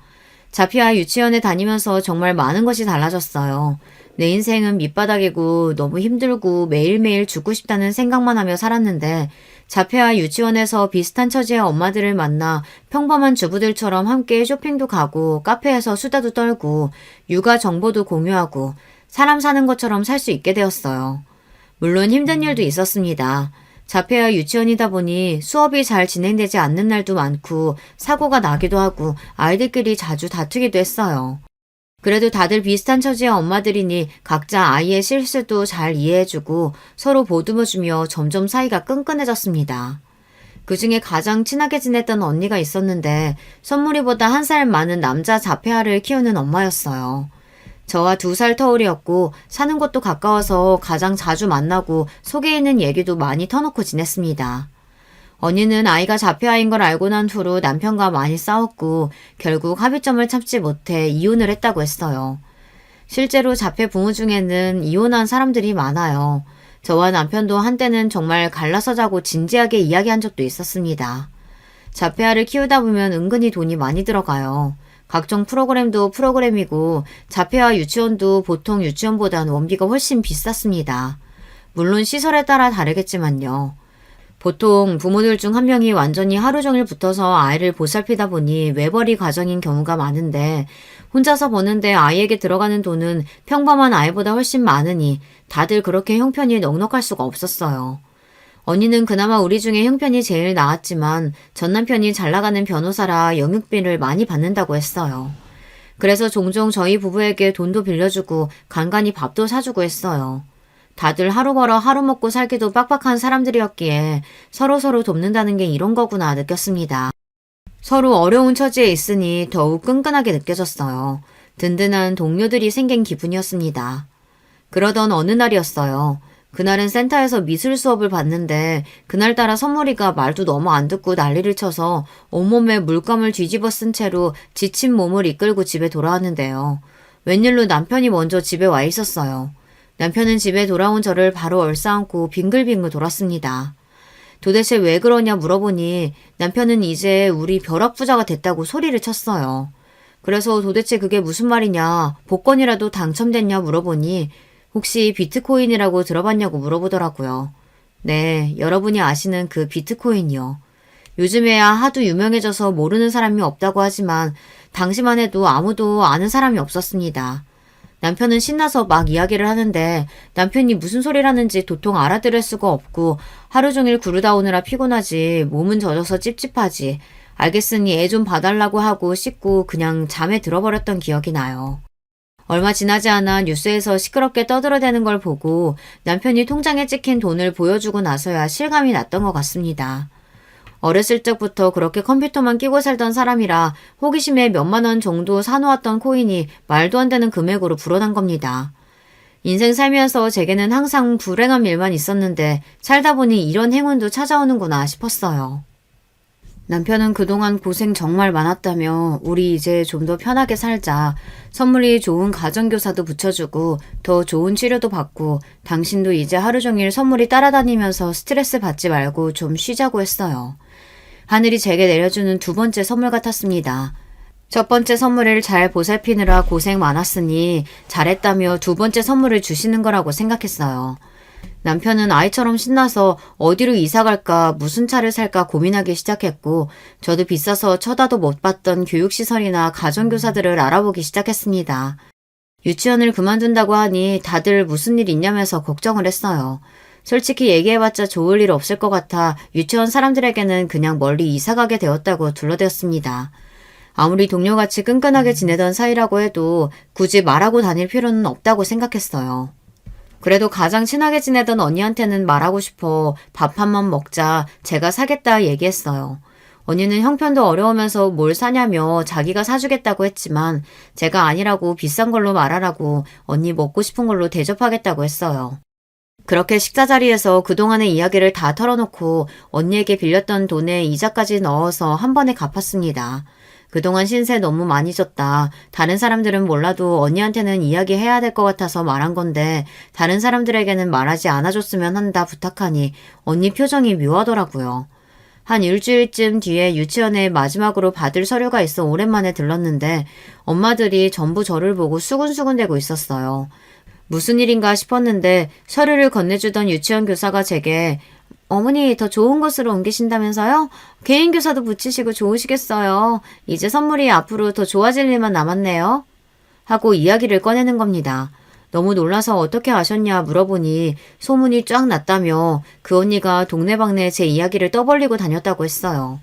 자폐아 유치원에 다니면서 정말 많은 것이 달라졌어요. 내 인생은 밑바닥이고 너무 힘들고 매일매일 죽고 싶다는 생각만 하며 살았는데 자폐아 유치원에서 비슷한 처지의 엄마들을 만나 평범한 주부들처럼 함께 쇼핑도 가고 카페에서 수다도 떨고 육아 정보도 공유하고 사람 사는 것처럼 살 수 있게 되었어요. 물론 힘든 일도 있었습니다. 자폐아 유치원이다 보니 수업이 잘 진행되지 않는 날도 많고 사고가 나기도 하고 아이들끼리 자주 다투기도 했어요. 그래도 다들 비슷한 처지의 엄마들이니 각자 아이의 실수도 잘 이해해주고 서로 보듬어주며 점점 사이가 끈끈해졌습니다. 그 중에 가장 친하게 지냈던 언니가 있었는데 선물이보다 1살 많은 남자 자폐아를 키우는 엄마였어요. 저와 2살 터울이었고 사는 곳도 가까워서 가장 자주 만나고 속에 있는 얘기도 많이 터놓고 지냈습니다. 언니는 아이가 자폐아인 걸 알고 난 후로 남편과 많이 싸웠고 결국 합의점을 찾지 못해 이혼을 했다고 했어요. 실제로 자폐 부모 중에는 이혼한 사람들이 많아요. 저와 남편도 한때는 정말 갈라서 자고 진지하게 이야기한 적도 있었습니다. 자폐아를 키우다 보면 은근히 돈이 많이 들어가요. 각종 프로그램도 프로그램이고 자폐아 유치원도 보통 유치원보단 원비가 훨씬 비쌌습니다. 물론 시설에 따라 다르겠지만요. 보통 부모들 중 한 명이 완전히 하루 종일 붙어서 아이를 보살피다 보니 외벌이 가정인 경우가 많은데 혼자서 버는데 아이에게 들어가는 돈은 평범한 아이보다 훨씬 많으니 다들 그렇게 형편이 넉넉할 수가 없었어요. 언니는 그나마 우리 중에 형편이 제일 나았지만 전 남편이 잘 나가는 변호사라 영육비를 많이 받는다고 했어요. 그래서 종종 저희 부부에게 돈도 빌려주고 간간히 밥도 사주고 했어요. 다들 하루 벌어 하루 먹고 살기도 빡빡한 사람들이었기에 서로서로 돕는다는 게 이런 거구나 느꼈습니다. 서로 어려운 처지에 있으니 더욱 끈끈하게 느껴졌어요. 든든한 동료들이 생긴 기분이었습니다. 그러던 어느 날이었어요. 그날은 센터에서 미술 수업을 받는데 그날따라 선물이가 말도 너무 안 듣고 난리를 쳐서 온몸에 물감을 뒤집어 쓴 채로 지친 몸을 이끌고 집에 돌아왔는데요. 웬일로 남편이 먼저 집에 와 있었어요. 남편은 집에 돌아온 저를 바로 얼싸안고 빙글빙글 돌았습니다. 도대체 왜 그러냐 물어보니 남편은 이제 우리 벼락부자가 됐다고 소리를 쳤어요. 그래서 도대체 그게 무슨 말이냐, 복권이라도 당첨됐냐 물어보니 혹시 비트코인이라고 들어봤냐고 물어보더라고요. 네, 여러분이 아시는 그 비트코인이요. 요즘에야 하도 유명해져서 모르는 사람이 없다고 하지만 당시만 해도 아무도 아는 사람이 없었습니다. 남편은 신나서 막 이야기를 하는데 남편이 무슨 소리를 하는지 도통 알아들을 수가 없고 하루 종일 구르다 오느라 피곤하지 몸은 젖어서 찝찝하지 알겠으니 애 좀 봐달라고 하고 씻고 그냥 잠에 들어버렸던 기억이 나요. 얼마 지나지 않아 뉴스에서 시끄럽게 떠들어대는 걸 보고 남편이 통장에 찍힌 돈을 보여주고 나서야 실감이 났던 것 같습니다. 어렸을 적부터 그렇게 컴퓨터만 끼고 살던 사람이라 호기심에 몇만 원 정도 사놓았던 코인이 말도 안 되는 금액으로 불어난 겁니다. 인생 살면서 제게는 항상 불행한 일만 있었는데 살다 보니 이런 행운도 찾아오는구나 싶었어요. 남편은 그동안 고생 정말 많았다며 우리 이제 좀 더 편하게 살자. 선물이 좋은 가정교사도 붙여주고 더 좋은 치료도 받고 당신도 이제 하루 종일 선물이 따라다니면서 스트레스 받지 말고 좀 쉬자고 했어요. 하늘이 제게 내려주는 2번째 선물 같았습니다. 첫 번째 선물을 잘 보살피느라 고생 많았으니 잘했다며 2번째 선물을 주시는 거라고 생각했어요. 남편은 아이처럼 신나서 어디로 이사 갈까 무슨 차를 살까 고민하기 시작했고 저도 비싸서 쳐다도 못 봤던 교육시설이나 가정교사들을 알아보기 시작했습니다. 유치원을 그만둔다고 하니 다들 무슨 일 있냐면서 걱정을 했어요. 솔직히 얘기해봤자 좋을 일 없을 것 같아 유치원 사람들에게는 그냥 멀리 이사가게 되었다고 둘러댔습니다. 아무리 동료같이 끈끈하게 지내던 사이라고 해도 굳이 말하고 다닐 필요는 없다고 생각했어요. 그래도 가장 친하게 지내던 언니한테는 말하고 싶어 밥 한 번 먹자 제가 사겠다 얘기했어요. 언니는 형편도 어려우면서 뭘 사냐며 자기가 사주겠다고 했지만 제가 아니라고 비싼 걸로 말하라고 언니 먹고 싶은 걸로 대접하겠다고 했어요. 그렇게 식사 자리에서 그동안의 이야기를 다 털어놓고 언니에게 빌렸던 돈에 이자까지 넣어서 한 번에 갚았습니다. 그동안 신세 너무 많이 졌다. 다른 사람들은 몰라도 언니한테는 이야기해야 될 것 같아서 말한 건데 다른 사람들에게는 말하지 않아줬으면 한다 부탁하니 언니 표정이 묘하더라고요. 한 일주일쯤 뒤에 유치원에 마지막으로 받을 서류가 있어 오랜만에 들렀는데 엄마들이 전부 저를 보고 수근수근대고 있었어요. 무슨 일인가 싶었는데 서류를 건네주던 유치원 교사가 제게 어머니 더 좋은 곳으로 옮기신다면서요? 개인 교사도 붙이시고 좋으시겠어요. 이제 선물이 앞으로 더 좋아질 일만 남았네요. 하고 이야기를 꺼내는 겁니다. 너무 놀라서 어떻게 아셨냐 물어보니 소문이 쫙 났다며 그 언니가 동네방네 제 이야기를 떠벌리고 다녔다고 했어요.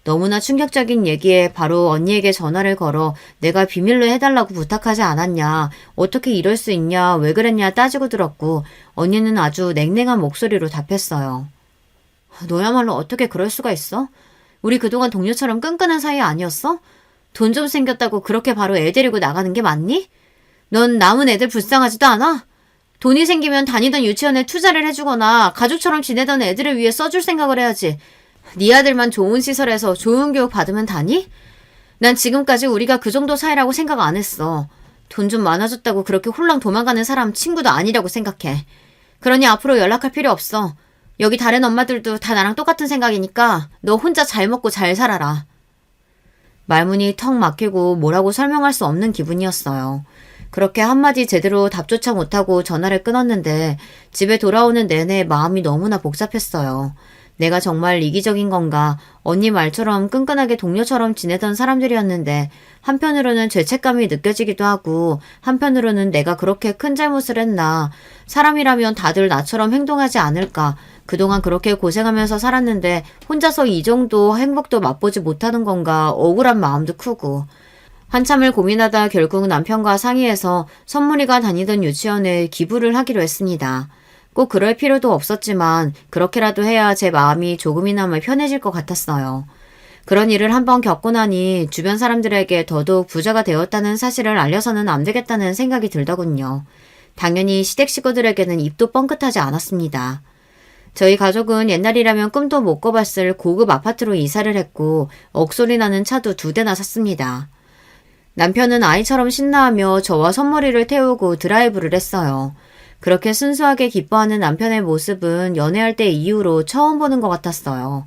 너무나 충격적인 얘기에 바로 언니에게 전화를 걸어 내가 비밀로 해달라고 부탁하지 않았냐, 어떻게 이럴 수 있냐, 왜 그랬냐 따지고 들었고 언니는 아주 냉랭한 목소리로 답했어요. 너야말로 어떻게 그럴 수가 있어? 우리 그동안 동료처럼 끈끈한 사이 아니었어? 돈 좀 생겼다고 그렇게 바로 애 데리고 나가는 게 맞니? 넌 남은 애들 불쌍하지도 않아? 돈이 생기면 다니던 유치원에 투자를 해주거나 가족처럼 지내던 애들을 위해 써줄 생각을 해야지. 네 아들만 좋은 시설에서 좋은 교육 받으면 다니? 난 지금까지 우리가 그 정도 사이라고 생각 안 했어. 돈 좀 많아졌다고 그렇게 홀랑 도망가는 사람 친구도 아니라고 생각해. 그러니 앞으로 연락할 필요 없어. 여기 다른 엄마들도 다 나랑 똑같은 생각이니까 너 혼자 잘 먹고 잘 살아라. 말문이 턱 막히고 뭐라고 설명할 수 없는 기분이었어요. 그렇게 한마디 제대로 답조차 못하고 전화를 끊었는데 집에 돌아오는 내내 마음이 너무나 복잡했어요. 내가 정말 이기적인 건가? 언니 말처럼 끈끈하게 동료처럼 지내던 사람들이었는데 한편으로는 죄책감이 느껴지기도 하고 한편으로는 내가 그렇게 큰 잘못을 했나? 사람이라면 다들 나처럼 행동하지 않을까? 그동안 그렇게 고생하면서 살았는데 혼자서 이 정도 행복도 맛보지 못하는 건가? 억울한 마음도 크고. 한참을 고민하다 결국 남편과 상의해서 선물이가 다니던 유치원에 기부를 하기로 했습니다. 꼭 그럴 필요도 없었지만 그렇게라도 해야 제 마음이 조금이나마 편해질 것 같았어요. 그런 일을 한번 겪고 나니 주변 사람들에게 더더욱 부자가 되었다는 사실을 알려서는 안 되겠다는 생각이 들더군요. 당연히 시댁 식구들에게는 입도 뻥끗하지 않았습니다. 저희 가족은 옛날이라면 꿈도 못 꿔봤을 고급 아파트로 이사를 했고 억소리 나는 차도 2대나 샀습니다. 남편은 아이처럼 신나하며 저와 선물이를 태우고 드라이브를 했어요. 그렇게 순수하게 기뻐하는 남편의 모습은 연애할 때 이후로 처음 보는 것 같았어요.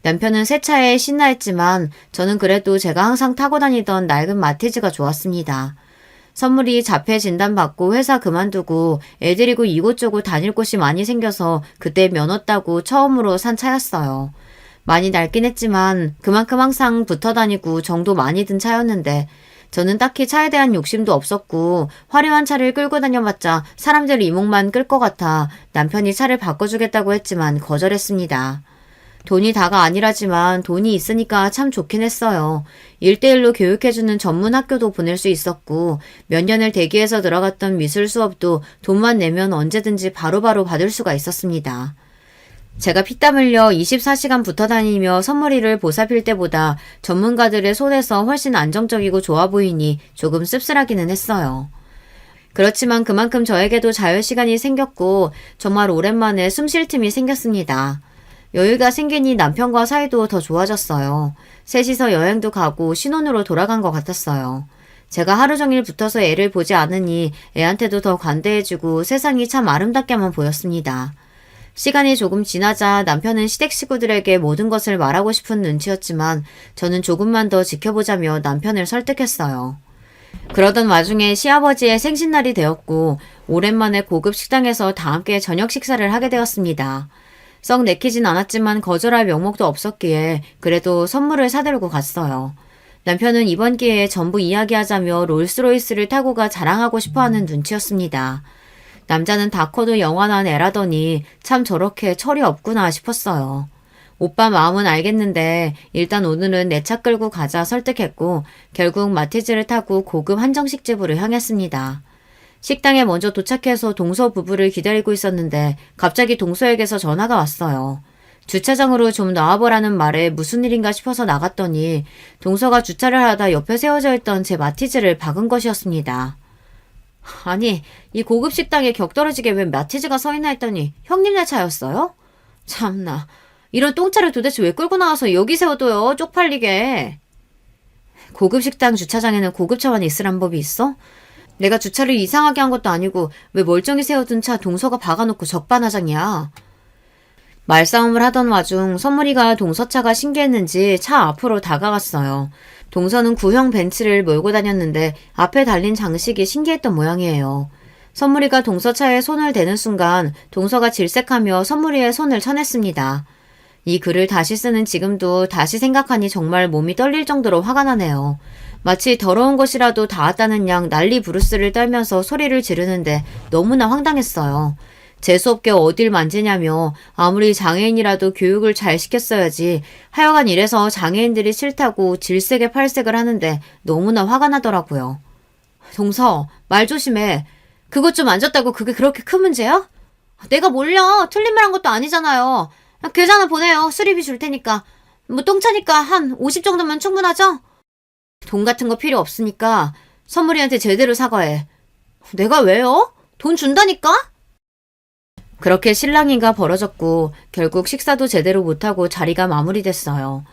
남편은 새 차에 신나했지만 저는 그래도 제가 항상 타고 다니던 낡은 마티즈가 좋았습니다. 선물이 자폐 진단받고 회사 그만두고 애 데리고 이곳저곳 다닐 곳이 많이 생겨서 그때 면허 따고 처음으로 산 차였어요. 많이 낡긴 했지만 그만큼 항상 붙어 다니고 정도 많이 든 차였는데 저는 딱히 차에 대한 욕심도 없었고 화려한 차를 끌고 다녀봤자 사람들 이목만 끌 것 같아 남편이 차를 바꿔주겠다고 했지만 거절했습니다. 돈이 다가 아니라지만 돈이 있으니까 참 좋긴 했어요. 1대1로 교육해주는 전문 학교도 보낼 수 있었고 몇 년을 대기해서 들어갔던 미술 수업도 돈만 내면 언제든지 바로바로 받을 수가 있었습니다. 제가 피땀 흘려 24시간 붙어 다니며 선물이를 보살필 때보다 전문가들의 손에서 훨씬 안정적이고 좋아 보이니 조금 씁쓸하기는 했어요. 그렇지만 그만큼 저에게도 자유시간이 생겼고 정말 오랜만에 숨 쉴 틈이 생겼습니다. 여유가 생기니 남편과 사이도 더 좋아졌어요. 셋이서 여행도 가고 신혼으로 돌아간 것 같았어요. 제가 하루 종일 붙어서 애를 보지 않으니 애한테도 더 관대해지고 세상이 참 아름답게만 보였습니다. 시간이 조금 지나자 남편은 시댁 식구들에게 모든 것을 말하고 싶은 눈치였지만 저는 조금만 더 지켜보자며 남편을 설득했어요. 그러던 와중에 시아버지의 생신날이 되었고 오랜만에 고급 식당에서 다 함께 저녁 식사를 하게 되었습니다. 썩 내키진 않았지만 거절할 명목도 없었기에 그래도 선물을 사들고 갔어요. 남편은 이번 기회에 전부 이야기하자며 롤스로이스를 타고 가 자랑하고 싶어하는 눈치였습니다. 남자는 다 커도 영원한 애라더니 참 저렇게 철이 없구나 싶었어요. 오빠 마음은 알겠는데 일단 오늘은 내 차 끌고 가자 설득했고 결국 마티즈를 타고 고급 한정식집으로 향했습니다. 식당에 먼저 도착해서 동서 부부를 기다리고 있었는데 갑자기 동서에게서 전화가 왔어요. 주차장으로 좀 나와보라는 말에 무슨 일인가 싶어서 나갔더니 동서가 주차를 하다 옆에 세워져 있던 제 마티즈를 박은 것이었습니다. 아니, 이 고급 식당에 격떨어지게 왜 마티즈가 서 있나 했더니 형님네 차였어요? 참나, 이런 똥차를 도대체 왜 끌고 나와서 여기 세워둬요, 쪽팔리게. 고급 식당 주차장에는 고급차만 있으란 법이 있어? 내가 주차를 이상하게 한 것도 아니고 왜 멀쩡히 세워둔 차 동서가 박아놓고 적반하장이야. 말싸움을 하던 와중 선물이가 동서차가 신기했는지 차 앞으로 다가갔어요. 동서는 구형 벤츠를 몰고 다녔는데 앞에 달린 장식이 신기했던 모양이에요. 선물이가 동서차에 손을 대는 순간 동서가 질색하며 선물이의 손을 쳐냈습니다. 이 글을 다시 쓰는 지금도 다시 생각하니 정말 몸이 떨릴 정도로 화가 나네요. 마치 더러운 것이라도 닿았다는 양 난리 부르스를 떨면서 소리를 지르는데 너무나 황당했어요. 재수없게 어딜 만지냐며 아무리 장애인이라도 교육을 잘 시켰어야지 하여간 이래서 장애인들이 싫다고 질색에 팔색을 하는데 너무나 화가 나더라고요. 동서, 말 조심해. 그것 좀 만졌다고 그게 그렇게 큰 문제야? 내가 몰려. 틀린 말 한 것도 아니잖아요. 계좌나 보내요. 수리비 줄 테니까. 뭐 똥차니까 한 50 정도면 충분하죠? 돈 같은 거 필요 없으니까 선물이한테 제대로 사과해. 내가 왜요? 돈 준다니까? 그렇게 실랑이가 벌어졌고 결국 식사도 제대로 못하고 자리가 마무리됐어요.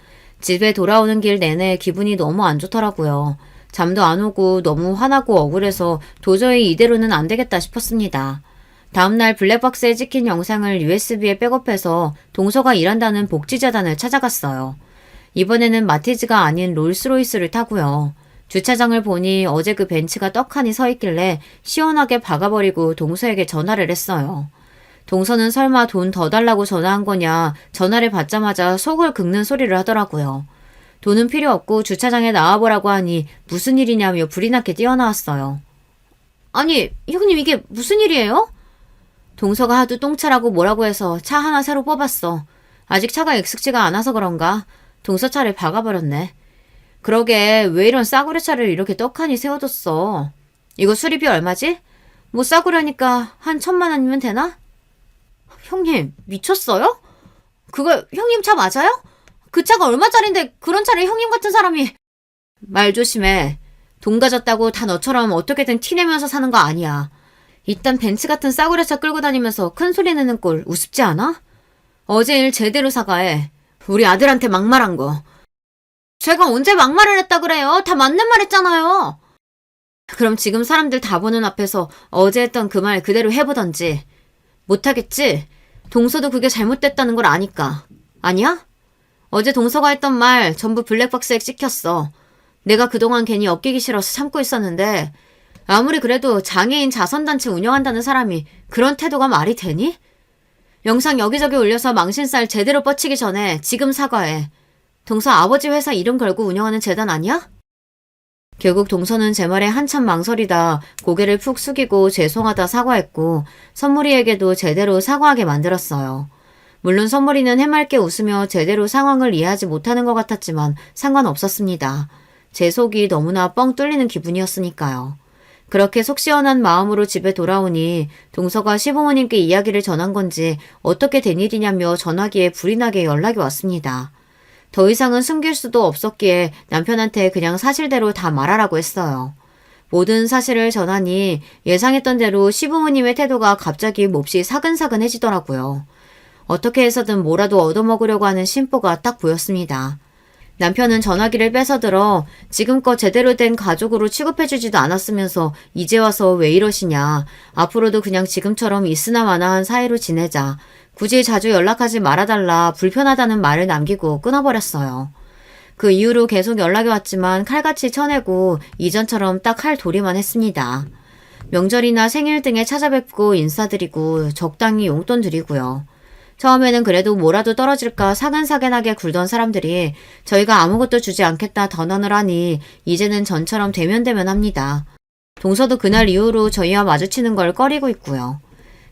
집에 돌아오는 길 내내 기분이 너무 안 좋더라고요. 잠도 안 오고 너무 화나고 억울해서 도저히 이대로는 안 되겠다 싶었습니다. 다음날 블랙박스에 찍힌 영상을 USB에 백업해서 동서가 일한다는 복지재단을 찾아갔어요. 이번에는 마티즈가 아닌 롤스로이스를 타고요. 주차장을 보니 어제 그 벤츠가 떡하니 서 있길래 시원하게 박아버리고 동서에게 전화를 했어요. 동서는 설마 돈 더 달라고 전화한 거냐 전화를 받자마자 속을 긁는 소리를 하더라고요. 돈은 필요 없고 주차장에 나와보라고 하니 무슨 일이냐며 불이 나게 뛰어나왔어요. 아니 형님 이게 무슨 일이에요? 동서가 하도 똥차라고 뭐라고 해서 차 하나 새로 뽑았어. 아직 차가 익숙지가 않아서 그런가 동서 차를 박아버렸네. 그러게 왜 이런 싸구려 차를 이렇게 떡하니 세워뒀어. 이거 수리비 얼마지? 뭐 싸구려니까 한 1,000만 원이면 되나? 형님 미쳤어요? 그거 형님 차 맞아요? 그 차가 얼마짜린데 그런 차를 형님 같은 사람이. 말 조심해. 돈 가졌다고 다 너처럼 어떻게든 티내면서 사는 거 아니야. 이딴 벤츠 같은 싸구려 차 끌고 다니면서 큰 소리 내는 꼴 우습지 않아? 어제 일 제대로 사과해. 우리 아들한테 막말한 거. 제가 언제 막말을 했다 그래요? 다 맞는 말 했잖아요. 그럼 지금 사람들 다 보는 앞에서 어제 했던 그 말 그대로 해보던지. 못하겠지? 동서도 그게 잘못됐다는 걸 아니까. 아니야? 어제 동서가 했던 말 전부 블랙박스에 찍혔어. 내가 그동안 괜히 엮이기 싫어서 참고 있었는데 아무리 그래도 장애인 자선단체 운영한다는 사람이 그런 태도가 말이 되니? 영상 여기저기 올려서 망신살 제대로 뻗치기 전에 지금 사과해. 동서 아버지 회사 이름 걸고 운영하는 재단 아니야? 결국 동서는 제 말에 한참 망설이다 고개를 푹 숙이고 죄송하다 사과했고 선물이에게도 제대로 사과하게 만들었어요. 물론 선물이는 해맑게 웃으며 제대로 상황을 이해하지 못하는 것 같았지만 상관없었습니다. 제 속이 너무나 뻥 뚫리는 기분이었으니까요. 그렇게 속 시원한 마음으로 집에 돌아오니 동서가 시부모님께 이야기를 전한 건지 어떻게 된 일이냐며 전화기에 불이 나게 연락이 왔습니다. 더 이상은 숨길 수도 없었기에 남편한테 그냥 사실대로 다 말하라고 했어요. 모든 사실을 전하니 예상했던 대로 시부모님의 태도가 갑자기 몹시 사근사근해지더라고요. 어떻게 해서든 뭐라도 얻어먹으려고 하는 심보가 딱 보였습니다. 남편은 전화기를 뺏어들어 지금껏 제대로 된 가족으로 취급해주지도 않았으면서 이제 와서 왜 이러시냐. 앞으로도 그냥 지금처럼 있으나 마나한 사이로 지내자. 굳이 자주 연락하지 말아달라 불편하다는 말을 남기고 끊어버렸어요. 그 이후로 계속 연락이 왔지만 칼같이 쳐내고 이전처럼 딱 할 도리만 했습니다. 명절이나 생일 등에 찾아뵙고 인사드리고 적당히 용돈 드리고요. 처음에는 그래도 뭐라도 떨어질까 사근사근하게 굴던 사람들이 저희가 아무것도 주지 않겠다 던언을 하니 이제는 전처럼 대면대면합니다. 동서도 그날 이후로 저희와 마주치는 걸 꺼리고 있고요.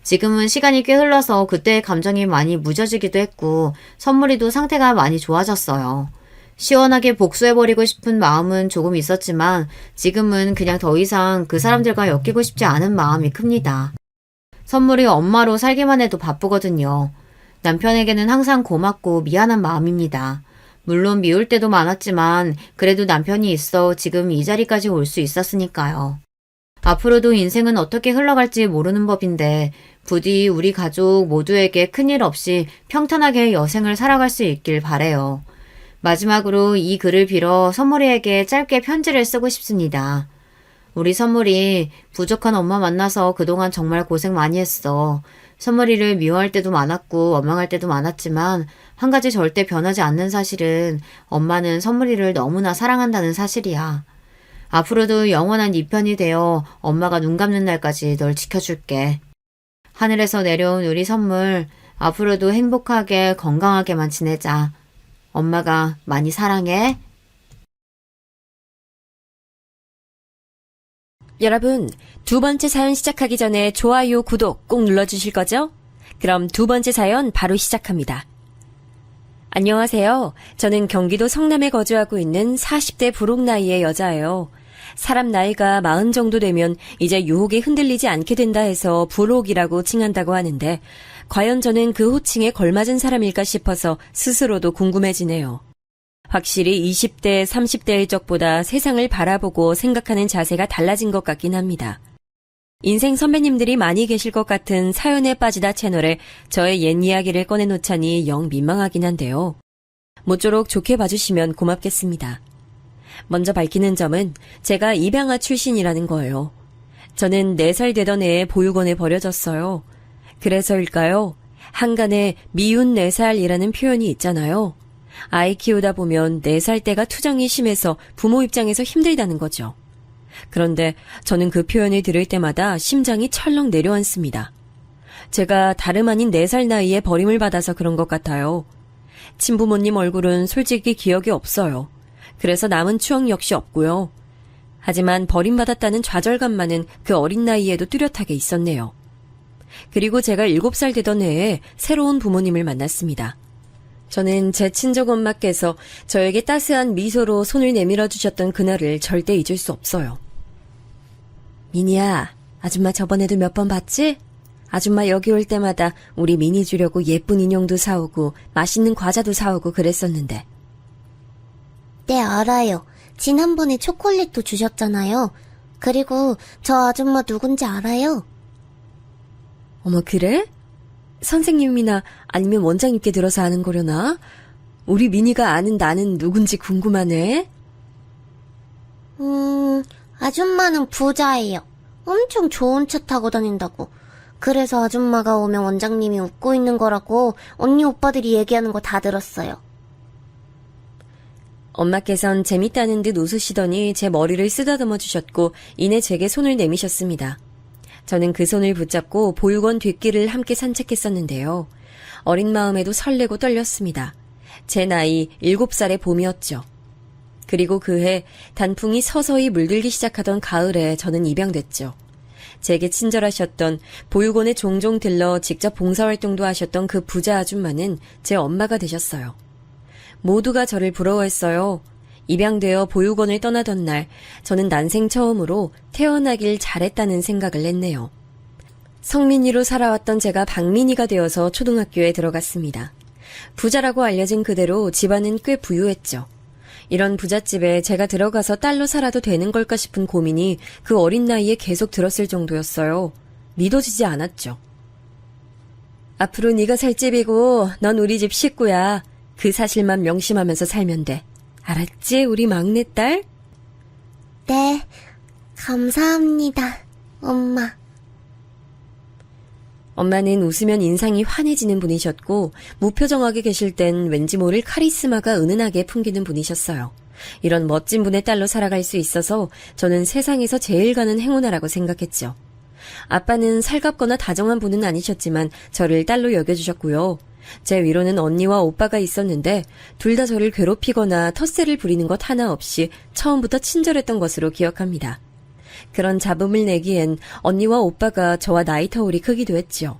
지금은 시간이 꽤 흘러서 그때의 감정이 많이 무뎌지기도 했고 선물이도 상태가 많이 좋아졌어요. 시원하게 복수해버리고 싶은 마음은 조금 있었지만 지금은 그냥 더 이상 그 사람들과 엮이고 싶지 않은 마음이 큽니다. 선물이 엄마로 살기만 해도 바쁘거든요. 남편에게는 항상 고맙고 미안한 마음입니다. 물론 미울 때도 많았지만 그래도 남편이 있어 지금 이 자리까지 올 수 있었으니까요. 앞으로도 인생은 어떻게 흘러갈지 모르는 법인데 부디 우리 가족 모두에게 큰일 없이 평탄하게 여생을 살아갈 수 있길 바래요. 마지막으로 이 글을 빌어 선물이에게 짧게 편지를 쓰고 싶습니다. 우리 선물이 부족한 엄마 만나서 그동안 정말 고생 많이 했어. 선물이를 미워할 때도 많았고 원망할 때도 많았지만 한 가지 절대 변하지 않는 사실은 엄마는 선물이를 너무나 사랑한다는 사실이야. 앞으로도 영원한 네 편이 되어 엄마가 눈 감는 날까지 널 지켜줄게. 하늘에서 내려온 우리 선물, 앞으로도 행복하게 건강하게만 지내자. 엄마가 많이 사랑해. 여러분, 두 번째 사연 시작하기 전에 좋아요, 구독 꼭 눌러주실 거죠? 그럼 두 번째 사연 바로 시작합니다. 안녕하세요. 저는 경기도 성남에 거주하고 있는 40대 부록 나이의 여자예요. 사람 나이가 40 정도 되면 이제 유혹에 흔들리지 않게 된다 해서 부록이라고 칭한다고 하는데 과연 저는 그 호칭에 걸맞은 사람일까 싶어서 스스로도 궁금해지네요. 확실히 20대, 30대의 적보다 세상을 바라보고 생각하는 자세가 달라진 것 같긴 합니다. 인생 선배님들이 많이 계실 것 같은 사연에 빠지다 채널에 저의 옛 이야기를 꺼내놓자니 영 민망하긴 한데요. 모쪼록 좋게 봐주시면 고맙겠습니다. 먼저 밝히는 점은 제가 입양아 출신이라는 거예요. 저는 4살 되던 해에 보육원에 버려졌어요. 그래서일까요? 한간에 미운 4살이라는 표현이 있잖아요. 아이 키우다 보면 4살 때가 투정이 심해서 부모 입장에서 힘들다는 거죠. 그런데 저는 그 표현을 들을 때마다 심장이 철렁 내려앉습니다. 제가 다름 아닌 4살 나이에 버림을 받아서 그런 것 같아요. 친부모님 얼굴은 솔직히 기억이 없어요. 그래서 남은 추억 역시 없고요. 하지만 버림받았다는 좌절감만은 그 어린 나이에도 뚜렷하게 있었네요. 그리고 제가 7살 되던 해에 새로운 부모님을 만났습니다. 저는 제 친정 엄마께서 저에게 따스한 미소로 손을 내밀어 주셨던 그날을 절대 잊을 수 없어요. 미니야, 아줌마 저번에도 몇 번 봤지? 아줌마 여기 올 때마다 우리 미니 주려고 예쁜 인형도 사오고 맛있는 과자도 사오고 그랬었는데. 네, 알아요. 지난번에 초콜릿도 주셨잖아요. 그리고 저 아줌마 누군지 알아요? 어머, 그래? 선생님이나 아니면 원장님께 들어서 아는 거려나? 우리 미니가 아는 나는 누군지 궁금하네. 아줌마는 부자예요. 엄청 좋은 차 타고 다닌다고. 그래서 아줌마가 오면 원장님이 웃고 있는 거라고 언니 오빠들이 얘기하는 거 다 들었어요. 엄마께선 재밌다는 듯 웃으시더니 제 머리를 쓰다듬어 주셨고 이내 제게 손을 내미셨습니다. 저는 그 손을 붙잡고 보육원 뒷길을 함께 산책했었는데요. 어린 마음에도 설레고 떨렸습니다. 제 나이 7살의 봄이었죠. 그리고 그해 단풍이 서서히 물들기 시작하던 가을에 저는 입양됐죠. 제게 친절하셨던, 보육원에 종종 들러 직접 봉사활동도 하셨던 그 부자 아줌마는 제 엄마가 되셨어요. 모두가 저를 부러워했어요. 입양되어 보육원을 떠나던 날 저는 난생 처음으로 태어나길 잘했다는 생각을 했네요. 성민이로 살아왔던 제가 박민이가 되어서 초등학교에 들어갔습니다. 부자라고 알려진 그대로 집안은 꽤 부유했죠. 이런 부잣집에 제가 들어가서 딸로 살아도 되는 걸까 싶은 고민이 그 어린 나이에 계속 들었을 정도였어요. 믿어지지 않았죠. 앞으로 네가 살 집이고 넌 우리 집 식구야. 그 사실만 명심하면서 살면 돼. 알았지, 우리 막내딸? 네, 감사합니다, 엄마. 엄마는 웃으면 인상이 환해지는 분이셨고 무표정하게 계실 땐 왠지 모를 카리스마가 은은하게 풍기는 분이셨어요. 이런 멋진 분의 딸로 살아갈 수 있어서 저는 세상에서 제일 가는 행운아라고 생각했죠. 아빠는 살갑거나 다정한 분은 아니셨지만 저를 딸로 여겨주셨고요. 제 위로는 언니와 오빠가 있었는데 둘 다 저를 괴롭히거나 텃세를 부리는 것 하나 없이 처음부터 친절했던 것으로 기억합니다. 그런 잡음을 내기엔 언니와 오빠가 저와 나이 터울이 크기도 했죠.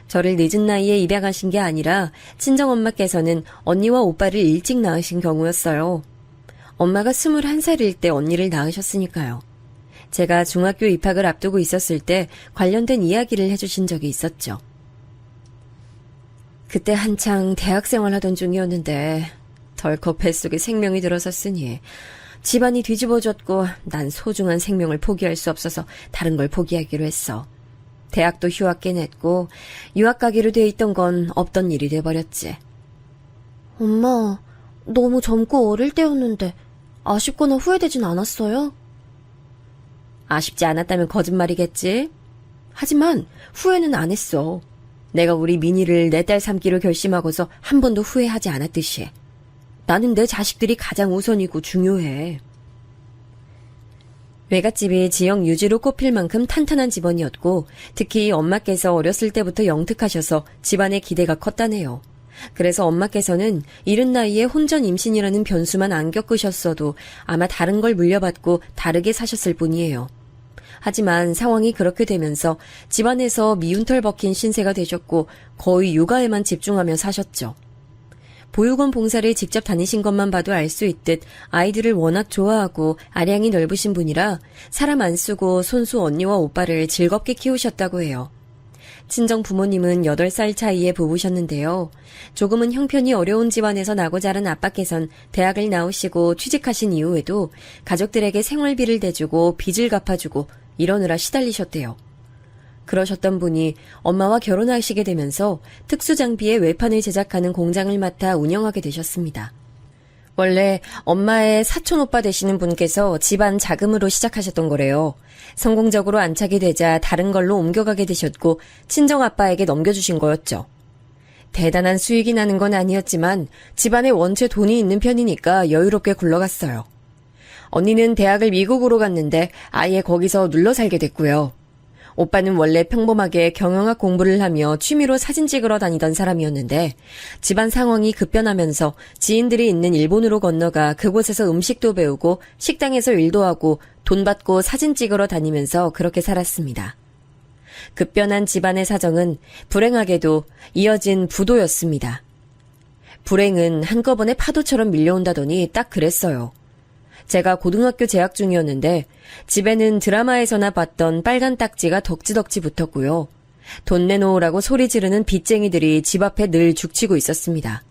저를 늦은 나이에 입양하신 게 아니라 친정엄마께서는 언니와 오빠를 일찍 낳으신 경우였어요. 엄마가 21살일 때 언니를 낳으셨으니까요. 제가 중학교 입학을 앞두고 있었을 때 관련된 이야기를 해주신 적이 있었죠. 그때 한창 대학생활 하던 중이었는데 덜컥 뱃속에 생명이 들어섰으니 집안이 뒤집어졌고 난 소중한 생명을 포기할 수 없어서 다른 걸 포기하기로 했어. 대학도 휴학계 냈고 유학 가기로 돼 있던 건 없던 일이 돼버렸지. 엄마, 너무 젊고 어릴 때였는데 아쉽거나 후회되진 않았어요? 아쉽지 않았다면 거짓말이겠지. 하지만 후회는 안 했어. 내가 우리 미니를 내 딸 삼기로 결심하고서 한 번도 후회하지 않았듯이. 나는 내 자식들이 가장 우선이고 중요해. 외갓집이 지역 유지로 꼽힐 만큼 탄탄한 집안이었고 특히 엄마께서 어렸을 때부터 영특하셔서 집안의 기대가 컸다네요. 그래서 엄마께서는 이른 나이에 혼전 임신이라는 변수만 안 겪으셨어도 아마 다른 걸 물려받고 다르게 사셨을 뿐이에요. 하지만 상황이 그렇게 되면서 집안에서 미운털 벗긴 신세가 되셨고 거의 육아에만 집중하며 사셨죠. 보육원 봉사를 직접 다니신 것만 봐도 알 수 있듯 아이들을 워낙 좋아하고 아량이 넓으신 분이라 사람 안 쓰고 손수 언니와 오빠를 즐겁게 키우셨다고 해요. 친정 부모님은 8살 차이에 부부셨는데요. 조금은 형편이 어려운 집안에서 나고 자란 아빠께선 대학을 나오시고 취직하신 이후에도 가족들에게 생활비를 대주고 빚을 갚아주고 이러느라 시달리셨대요. 그러셨던 분이 엄마와 결혼하시게 되면서 특수장비의 외판을 제작하는 공장을 맡아 운영하게 되셨습니다. 원래 엄마의 사촌 오빠 되시는 분께서 집안 자금으로 시작하셨던 거래요. 성공적으로 안착이 되자 다른 걸로 옮겨가게 되셨고 친정 아빠에게 넘겨주신 거였죠. 대단한 수익이 나는 건 아니었지만 집안에 원체 돈이 있는 편이니까 여유롭게 굴러갔어요. 언니는 대학을 미국으로 갔는데 아예 거기서 눌러 살게 됐고요. 오빠는 원래 평범하게 경영학 공부를 하며 취미로 사진 찍으러 다니던 사람이었는데 집안 상황이 급변하면서 지인들이 있는 일본으로 건너가 그곳에서 음식도 배우고 식당에서 일도 하고 돈 받고 사진 찍으러 다니면서 그렇게 살았습니다. 급변한 집안의 사정은 불행하게도 이어진 부도였습니다. 불행은 한꺼번에 파도처럼 밀려온다더니 딱 그랬어요. 제가 고등학교 재학 중이었는데 집에는 드라마에서나 봤던 빨간 딱지가 덕지덕지 붙었고요. 돈 내놓으라고 소리 지르는 빚쟁이들이 집 앞에 늘 죽치고 있었습니다.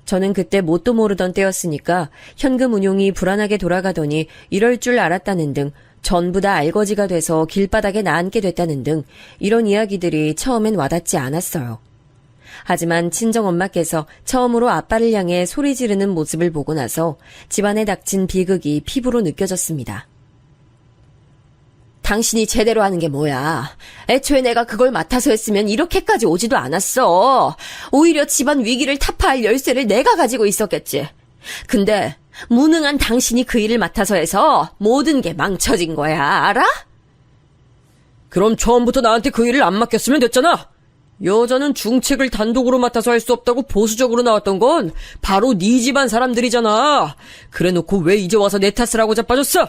저는 그때 뭣도 모르던 때였으니까 현금 운용이 불안하게 돌아가더니 이럴 줄 알았다는 등 전부 다 알거지가 돼서 길바닥에 나앉게 됐다는 등 이런 이야기들이 처음엔 와닿지 않았어요. 하지만 친정엄마께서 처음으로 아빠를 향해 소리 지르는 모습을 보고 나서 집안에 닥친 비극이 피부로 느껴졌습니다. 당신이 제대로 하는 게 뭐야? 애초에 내가 그걸 맡아서 했으면 이렇게까지 오지도 않았어. 오히려 집안 위기를 타파할 열쇠를 내가 가지고 있었겠지. 근데 무능한 당신이 그 일을 맡아서 해서 모든 게 망쳐진 거야, 알아? 그럼 처음부터 나한테 그 일을 안 맡겼으면 됐잖아. 여자는 중책을 단독으로 맡아서 할 수 없다고 보수적으로 나왔던 건 바로 네 집안 사람들이잖아. 그래놓고 왜 이제 와서 내 탓을 하고 자빠졌어?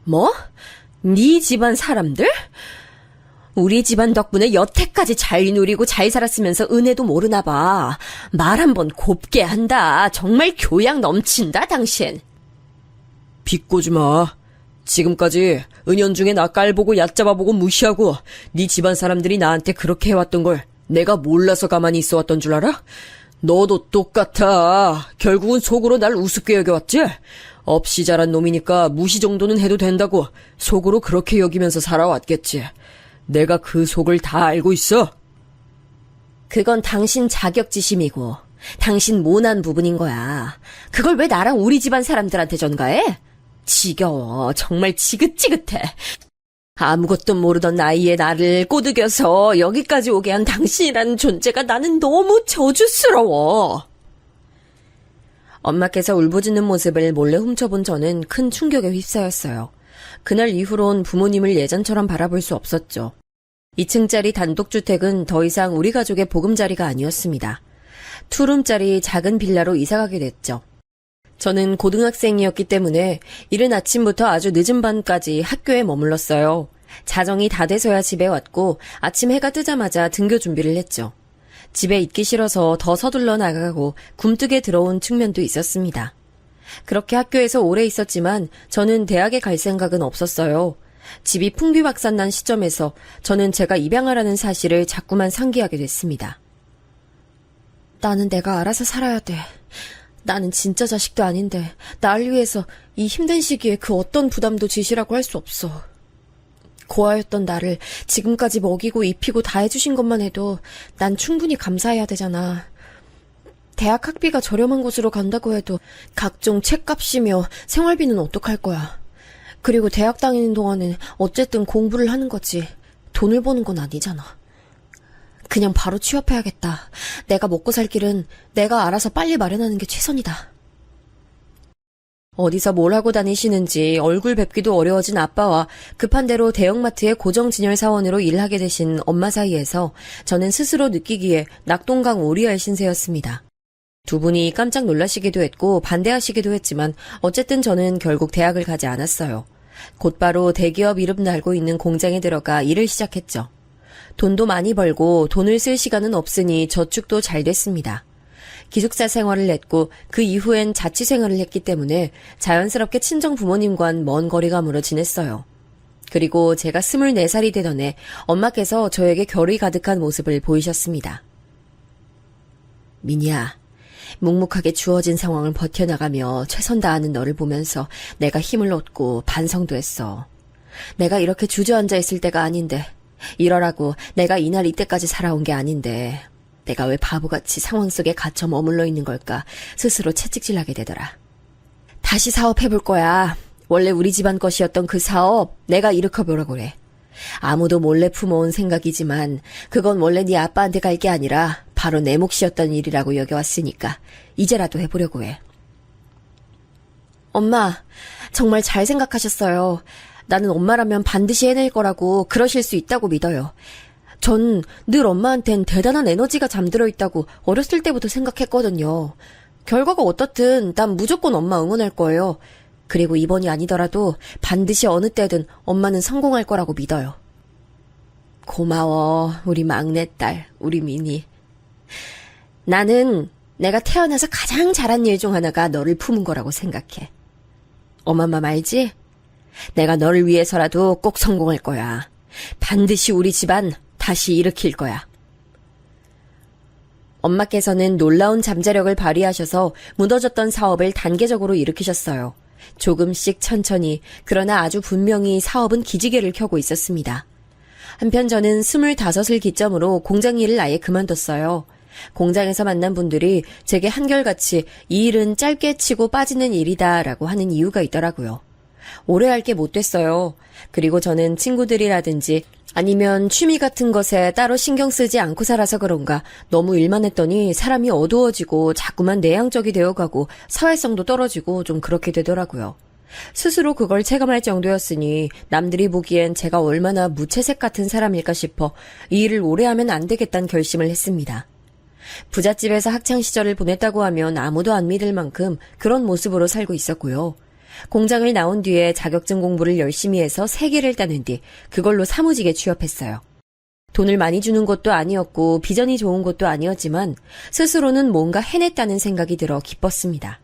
뭐? 네 집안 사람들? 우리 집안 덕분에 여태까지 잘 누리고 잘 살았으면서 은혜도 모르나 봐. 말 한번 곱게 한다. 정말 교양 넘친다, 당신. 비꼬지 마. 지금까지 은연중에 나 깔보고 얕잡아보고 무시하고 네 집안 사람들이 나한테 그렇게 해왔던 걸 내가 몰라서 가만히 있어왔던 줄 알아? 너도 똑같아. 결국은 속으로 날 우습게 여겨왔지? 없이 자란 놈이니까 무시 정도는 해도 된다고 속으로 그렇게 여기면서 살아왔겠지. 내가 그 속을 다 알고 있어. 그건 당신 자격지심이고 당신 모난 부분인 거야. 그걸 왜 나랑 우리 집안 사람들한테 전가해? 지겨워. 정말 지긋지긋해. 아무것도 모르던 나이에 나를 꼬드겨서 여기까지 오게 한 당신이라는 존재가 나는 너무 저주스러워. 엄마께서 울부짖는 모습을 몰래 훔쳐본 저는 큰 충격에 휩싸였어요. 그날 이후론 부모님을 예전처럼 바라볼 수 없었죠. 2층짜리 단독주택은 더 이상 우리 가족의 보금자리가 아니었습니다. 투룸짜리 작은 빌라로 이사가게 됐죠. 저는 고등학생이었기 때문에 이른 아침부터 아주 늦은 밤까지 학교에 머물렀어요. 자정이 다 돼서야 집에 왔고 아침 해가 뜨자마자 등교 준비를 했죠. 집에 있기 싫어서 더 서둘러 나가고 굼뜨게 들어온 측면도 있었습니다. 그렇게 학교에서 오래 있었지만 저는 대학에 갈 생각은 없었어요. 집이 풍비박산난 시점에서 저는 제가 입양하라는 사실을 자꾸만 상기하게 됐습니다. 나는 내가 알아서 살아야 돼. 나는 진짜 자식도 아닌데 날 위해서 이 힘든 시기에 그 어떤 부담도 지시라고 할 수 없어. 고아였던 나를 지금까지 먹이고 입히고 다 해주신 것만 해도 난 충분히 감사해야 되잖아. 대학 학비가 저렴한 곳으로 간다고 해도 각종 책값이며 생활비는 어떡할 거야. 그리고 대학 다니는 동안은 어쨌든 공부를 하는 거지. 돈을 버는 건 아니잖아. 그냥 바로 취업해야겠다. 내가 먹고 살 길은 내가 알아서 빨리 마련하는 게 최선이다. 어디서 뭘 하고 다니시는지 얼굴 뵙기도 어려워진 아빠와 급한 대로 대형마트의 고정진열 사원으로 일하게 되신 엄마 사이에서 저는 스스로 느끼기에 낙동강 오리알 신세였습니다. 두 분이 깜짝 놀라시기도 했고 반대하시기도 했지만 어쨌든 저는 결국 대학을 가지 않았어요. 곧바로 대기업 이름 달고 있는 공장에 들어가 일을 시작했죠. 돈도 많이 벌고 돈을 쓸 시간은 없으니 저축도 잘 됐습니다. 기숙사 생활을 했고 그 이후엔 자취 생활을 했기 때문에 자연스럽게 친정 부모님과는 먼 거리감으로 지냈어요. 그리고 제가 24살이 되던 해 엄마께서 저에게 결의 가득한 모습을 보이셨습니다. 민희야, 묵묵하게 주어진 상황을 버텨나가며 최선 다하는 너를 보면서 내가 힘을 얻고 반성도 했어. 내가 이렇게 주저앉아 있을 때가 아닌데, 이러라고 내가 이날 이때까지 살아온 게 아닌데 내가 왜 바보같이 상황 속에 갇혀 머물러 있는 걸까 스스로 채찍질하게 되더라. 다시 사업해볼 거야. 원래 우리 집안 것이었던 그 사업 내가 일으켜보려고 그래. 아무도 몰래 품어온 생각이지만 그건 원래 네 아빠한테 갈 게 아니라 바로 내 몫이었던 일이라고 여겨왔으니까 이제라도 해보려고 해. 엄마, 정말 잘 생각하셨어요. 나는 엄마라면 반드시 해낼 거라고 그러실 수 있다고 믿어요. 전 늘 엄마한텐 대단한 에너지가 잠들어 있다고 어렸을 때부터 생각했거든요. 결과가 어떻든 난 무조건 엄마 응원할 거예요. 그리고 이번이 아니더라도 반드시 어느 때든 엄마는 성공할 거라고 믿어요. 고마워, 우리 막내딸, 우리 미니. 나는 내가 태어나서 가장 잘한 일 중 하나가 너를 품은 거라고 생각해. 엄마 맘 알지? 내가 너를 위해서라도 꼭 성공할 거야. 반드시 우리 집안 다시 일으킬 거야. 엄마께서는 놀라운 잠재력을 발휘하셔서 무너졌던 사업을 단계적으로 일으키셨어요. 조금씩 천천히, 그러나 아주 분명히 사업은 기지개를 켜고 있었습니다. 한편 저는 25을 기점으로 공장 일을 아예 그만뒀어요. 공장에서 만난 분들이 제게 한결같이 이 일은 짧게 치고 빠지는 일이다라고 하는 이유가 있더라고요. 오래 할 게 못 됐어요. 그리고 저는 친구들이라든지 아니면 취미 같은 것에 따로 신경 쓰지 않고 살아서 그런가 너무 일만 했더니 사람이 어두워지고 자꾸만 내향적이 되어가고 사회성도 떨어지고 좀 그렇게 되더라고요. 스스로 그걸 체감할 정도였으니 남들이 보기엔 제가 얼마나 무채색 같은 사람일까 싶어 이 일을 오래 하면 안 되겠다는 결심을 했습니다. 부잣집에서 학창시절을 보냈다고 하면 아무도 안 믿을 만큼 그런 모습으로 살고 있었고요. 공장을 나온 뒤에 자격증 공부를 열심히 해서 3개를 따는 뒤 그걸로 사무직에 취업했어요. 돈을 많이 주는 것도 아니었고 비전이 좋은 것도 아니었지만 스스로는 뭔가 해냈다는 생각이 들어 기뻤습니다.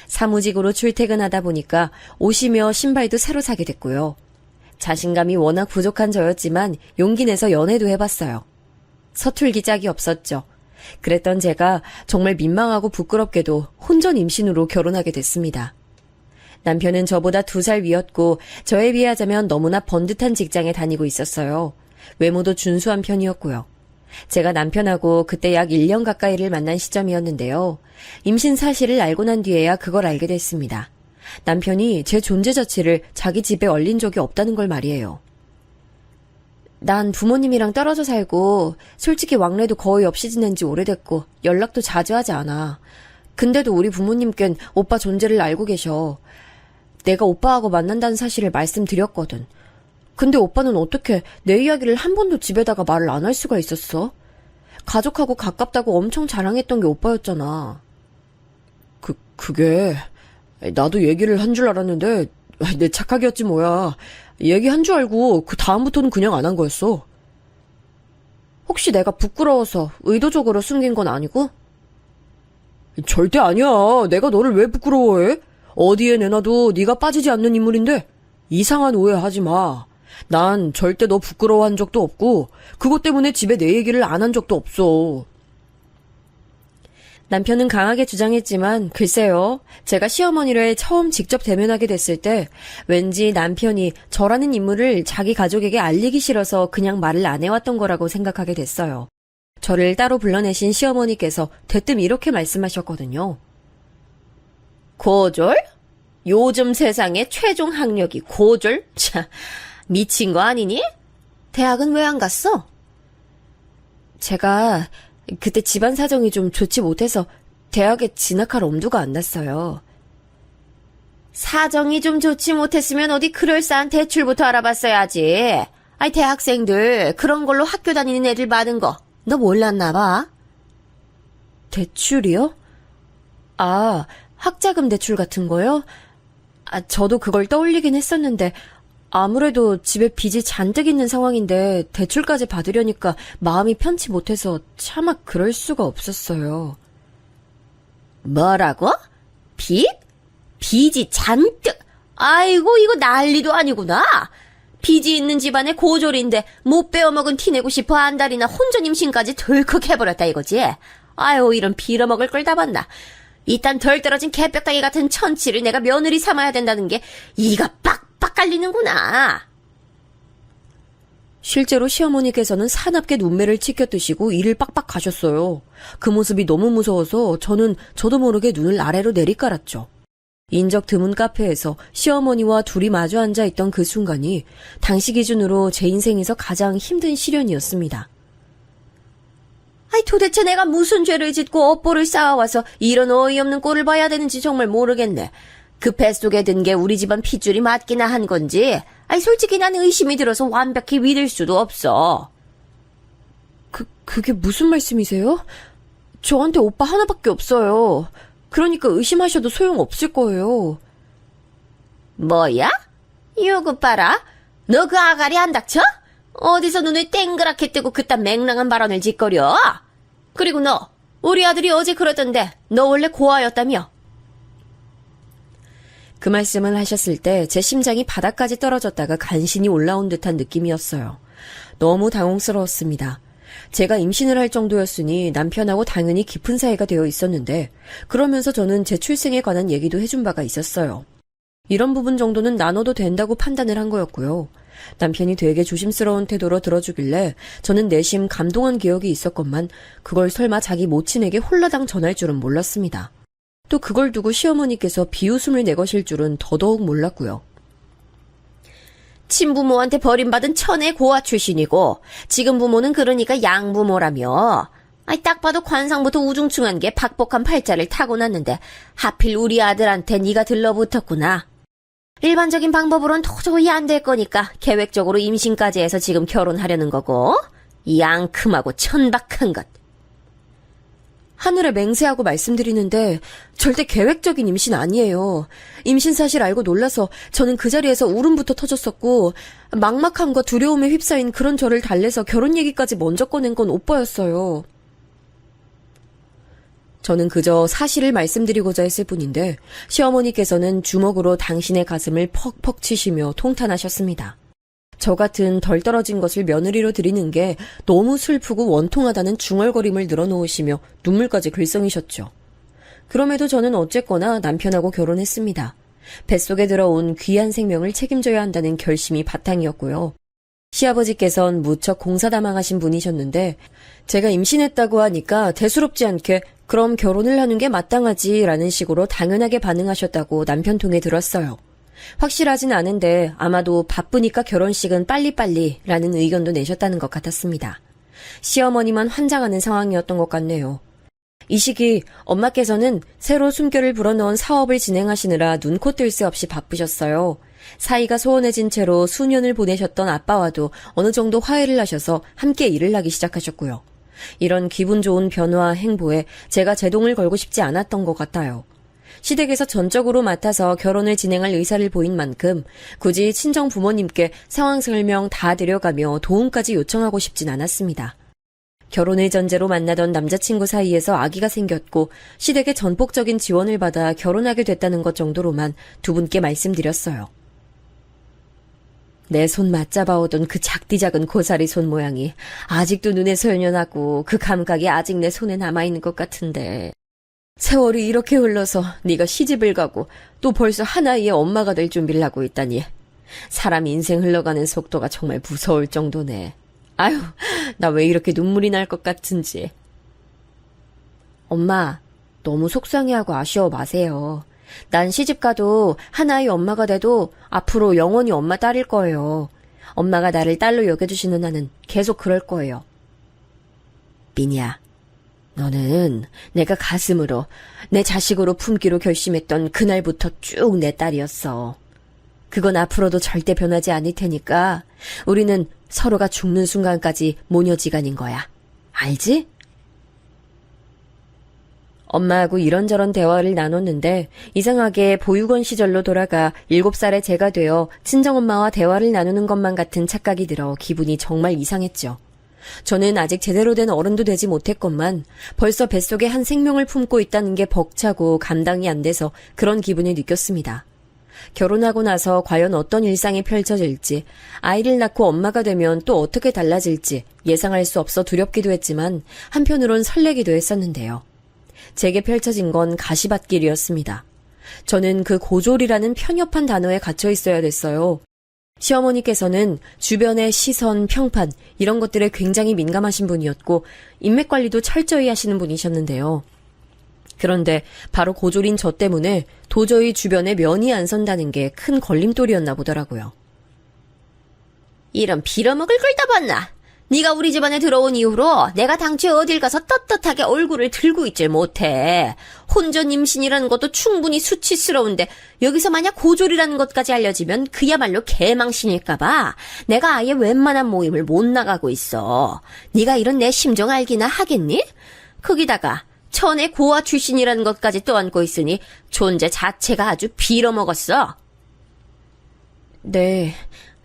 사무직으로 출퇴근하다 보니까 옷이며 신발도 새로 사게 됐고요. 자신감이 워낙 부족한 저였지만 용기 내서 연애도 해봤어요. 서툴기 짝이 없었죠. 그랬던 제가 정말 민망하고 부끄럽게도 혼전 임신으로 결혼하게 됐습니다. 남편은 저보다 2살 위였고 저에 비하자면 너무나 번듯한 직장에 다니고 있었어요. 외모도 준수한 편이었고요. 제가 남편하고 그때 약 1년 가까이를 만난 시점이었는데요. 임신 사실을 알고 난 뒤에야 그걸 알게 됐습니다. 남편이 제 존재 자체를 자기 집에 얼린 적이 없다는 걸 말이에요. 난 부모님이랑 떨어져 살고 솔직히 왕래도 거의 없이 지낸 지 오래됐고 연락도 자주 하지 않아. 근데도 우리 부모님께는 오빠 존재를 알고 계셔. 내가 오빠하고 만난다는 사실을 말씀드렸거든. 근데 오빠는 어떻게 내 이야기를 한 번도 집에다가 말을 안 할 수가 있었어? 가족하고 가깝다고 엄청 자랑했던 게 오빠였잖아. 그게 나도 얘기를 한 줄 알았는데 내 착각이었지 뭐야. 얘기한 줄 알고 그 다음부터는 그냥 안 한 거였어. 혹시 내가 부끄러워서 의도적으로 숨긴 건 아니고? 절대 아니야. 내가 너를 왜 부끄러워해? 어디에 내놔도 네가 빠지지 않는 인물인데 이상한 오해하지 마. 난 절대 너 부끄러워한 적도 없고 그것 때문에 집에 내 얘기를 안 한 적도 없어. 남편은 강하게 주장했지만 글쎄요. 제가 시어머니를 처음 직접 대면하게 됐을 때 왠지 남편이 저라는 인물을 자기 가족에게 알리기 싫어서 그냥 말을 안 해왔던 거라고 생각하게 됐어요. 저를 따로 불러내신 시어머니께서 대뜸 이렇게 말씀하셨거든요. 고졸? 요즘 세상에 최종 학력이 고졸? 참, 미친 거 아니니? 대학은 왜 안 갔어? 제가 그때 집안 사정이 좀 좋지 못해서 대학에 진학할 엄두가 안 났어요. 사정이 좀 좋지 못했으면 어디 그럴싸한 대출부터 알아봤어야지. 아이, 대학생들 그런 걸로 학교 다니는 애들 많은 거 너 몰랐나 봐. 대출이요? 아, 학자금 대출 같은 거요? 아, 저도 그걸 떠올리긴 했었는데 아무래도 집에 빚이 잔뜩 있는 상황인데 대출까지 받으려니까 마음이 편치 못해서 차마 그럴 수가 없었어요. 뭐라고? 빚? 빚이 잔뜩? 아이고, 이거 난리도 아니구나. 빚이 있는 집안의 고졸인데 못 빼어먹은 티내고 싶어 안달이나 혼전 임신까지 덜컥 해버렸다 이거지. 아유, 이런 빌어먹을 걸 다 봤나. 이딴 덜 떨어진 개뼈다귀 같은 천치를 내가 며느리 삼아야 된다는 게 이가 빡빡 깔리는구나. 실제로 시어머니께서는 사납게 눈매를 치켜뜨시고 일을 빡빡 가셨어요. 그 모습이 너무 무서워서 저는 저도 모르게 눈을 아래로 내리깔았죠. 인적 드문 카페에서 시어머니와 둘이 마주 앉아 있던 그 순간이 당시 기준으로 제 인생에서 가장 힘든 시련이었습니다. 아이, 도대체 내가 무슨 죄를 짓고 업보를 쌓아와서 이런 어이없는 꼴을 봐야 되는지 정말 모르겠네. 그 뱃속에 든 게 우리 집안 핏줄이 맞기나 한 건지, 아이, 솔직히 난 의심이 들어서 완벽히 믿을 수도 없어. 그게 무슨 말씀이세요? 저한테 오빠 하나밖에 없어요. 그러니까 의심하셔도 소용없을 거예요. 뭐야? 요거 봐라. 너 그 아가리 안 닥쳐? 어디서 눈을 땡그랗게 뜨고 그딴 맹랑한 발언을 짓거려? 그리고 너, 우리 아들이 어제 그러던데 너 원래 고아였다며? 그 말씀을 하셨을 때 제 심장이 바닥까지 떨어졌다가 간신히 올라온 듯한 느낌이었어요. 너무 당혹스러웠습니다. 제가 임신을 할 정도였으니 남편하고 당연히 깊은 사이가 되어 있었는데 그러면서 저는 제 출생에 관한 얘기도 해준 바가 있었어요. 이런 부분 정도는 나눠도 된다고 판단을 한 거였고요. 남편이 되게 조심스러운 태도로 들어주길래 저는 내심 감동한 기억이 있었건만 그걸 설마 자기 모친에게 홀라당 전할 줄은 몰랐습니다. 또 그걸 두고 시어머니께서 비웃음을 내거실 줄은 더더욱 몰랐고요. 친부모한테 버림받은 천의 고아 출신이고 지금 부모는 그러니까 양부모라며. 아이, 딱 봐도 관상부터 우중충한 게 박복한 팔자를 타고났는데 하필 우리 아들한테 네가 들러붙었구나. 일반적인 방법으론 도저히 안 될 거니까 계획적으로 임신까지 해서 지금 결혼하려는 거고. 양큼하고 천박한 것. 하늘에 맹세하고 말씀드리는데 절대 계획적인 임신 아니에요. 임신 사실 알고 놀라서 저는 그 자리에서 울음부터 터졌었고 막막함과 두려움에 휩싸인 그런 저를 달래서 결혼 얘기까지 먼저 꺼낸 건 오빠였어요. 저는 그저 사실을 말씀드리고자 했을 뿐인데 시어머니께서는 주먹으로 당신의 가슴을 퍽퍽 치시며 통탄하셨습니다. 저 같은 덜 떨어진 것을 며느리로 드리는 게 너무 슬프고 원통하다는 중얼거림을 늘어놓으시며 눈물까지 글썽이셨죠. 그럼에도 저는 어쨌거나 남편하고 결혼했습니다. 뱃속에 들어온 귀한 생명을 책임져야 한다는 결심이 바탕이었고요. 시아버지께선 무척 공사다망하신 분이셨는데 제가 임신했다고 하니까 대수롭지 않게 그럼 결혼을 하는 게 마땅하지라는 식으로 당연하게 반응하셨다고 남편 통해 들었어요. 확실하진 않은데 아마도 바쁘니까 결혼식은 빨리빨리라는 의견도 내셨다는 것 같았습니다. 시어머니만 환장하는 상황이었던 것 같네요. 이 시기 엄마께서는 새로 숨결을 불어넣은 사업을 진행하시느라 눈코 뜰 새 없이 바쁘셨어요. 사이가 소원해진 채로 수년을 보내셨던 아빠와도 어느 정도 화해를 하셔서 함께 일을 하기 시작하셨고요. 이런 기분 좋은 변화 행보에 제가 제동을 걸고 싶지 않았던 것 같아요. 시댁에서 전적으로 맡아서 결혼을 진행할 의사를 보인 만큼 굳이 친정 부모님께 상황 설명 다 드려가며 도움까지 요청하고 싶진 않았습니다. 결혼을 전제로 만나던 남자친구 사이에서 아기가 생겼고 시댁의 전폭적인 지원을 받아 결혼하게 됐다는 것 정도로만 두 분께 말씀드렸어요. 내 손 맞잡아오던 그 작디 작은 고사리 손 모양이 아직도 눈에 솔연하고 그 감각이 아직 내 손에 남아있는 것 같은데 세월이 이렇게 흘러서 네가 시집을 가고 또 벌써 하나의 엄마가 될 준비를 하고 있다니 사람 인생 흘러가는 속도가 정말 무서울 정도네. 아유, 나 왜 이렇게 눈물이 날 것 같은지. 엄마, 너무 속상해하고 아쉬워 마세요. 난 시집가도 하나의 엄마가 돼도 앞으로 영원히 엄마 딸일 거예요. 엄마가 나를 딸로 여겨주시는 한은 계속 그럴 거예요. 미니야, 너는 내가 가슴으로 내 자식으로 품기로 결심했던 그날부터 쭉 내 딸이었어. 그건 앞으로도 절대 변하지 않을 테니까 우리는 서로가 죽는 순간까지 모녀지간인 거야. 알지? 엄마하고 이런저런 대화를 나눴는데 이상하게 보육원 시절로 돌아가 7살의 제가 되어 친정엄마와 대화를 나누는 것만 같은 착각이 들어 기분이 정말 이상했죠. 저는 아직 제대로 된 어른도 되지 못했건만 벌써 뱃속에 한 생명을 품고 있다는 게 벅차고 감당이 안 돼서 그런 기분을 느꼈습니다. 결혼하고 나서 과연 어떤 일상이 펼쳐질지, 아이를 낳고 엄마가 되면 또 어떻게 달라질지 예상할 수 없어 두렵기도 했지만 한편으론 설레기도 했었는데요. 제게 펼쳐진 건 가시밭길이었습니다. 저는 그 고졸이라는 편협한 단어에 갇혀 있어야 됐어요. 시어머니께서는 주변의 시선, 평판 이런 것들에 굉장히 민감하신 분이었고 인맥관리도 철저히 하시는 분이셨는데요. 그런데 바로 고졸인 저 때문에 도저히 주변에 면이 안 선다는 게 큰 걸림돌이었나 보더라고요. 이런 빌어먹을 걸 다 봤나? 네가 우리 집안에 들어온 이후로 내가 당최 어딜 가서 떳떳하게 얼굴을 들고 있질 못해. 혼전 임신이라는 것도 충분히 수치스러운데 여기서 만약 고졸이라는 것까지 알려지면 그야말로 개망신일까봐 내가 아예 웬만한 모임을 못 나가고 있어. 네가 이런 내 심정 알기나 하겠니? 거기다가 천의 고아 출신이라는 것까지 떠안고 있으니 존재 자체가 아주 빌어먹었어. 네,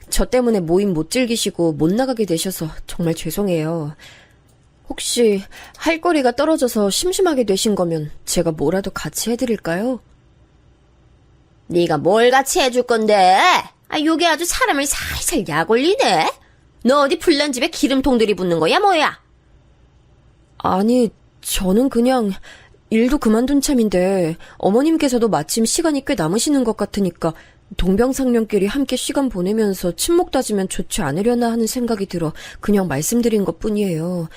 저 때문에 모임 못 즐기시고 못 나가게 되셔서 정말 죄송해요. 혹시 할 거리가 떨어져서 심심하게 되신 거면 제가 뭐라도 같이 해드릴까요? 네가 뭘 같이 해줄 건데? 요게 아주 사람을 살살 약 올리네? 너 어디 불난 집에 기름통들이 붙는 거야 뭐야? 아니, 저는 그냥 일도 그만둔 참인데 어머님께서도 마침 시간이 꽤 남으시는 것 같으니까 동병상련끼리 함께 시간 보내면서 친목 다지면 좋지 않으려나 하는 생각이 들어 그냥 말씀드린 것뿐이에요.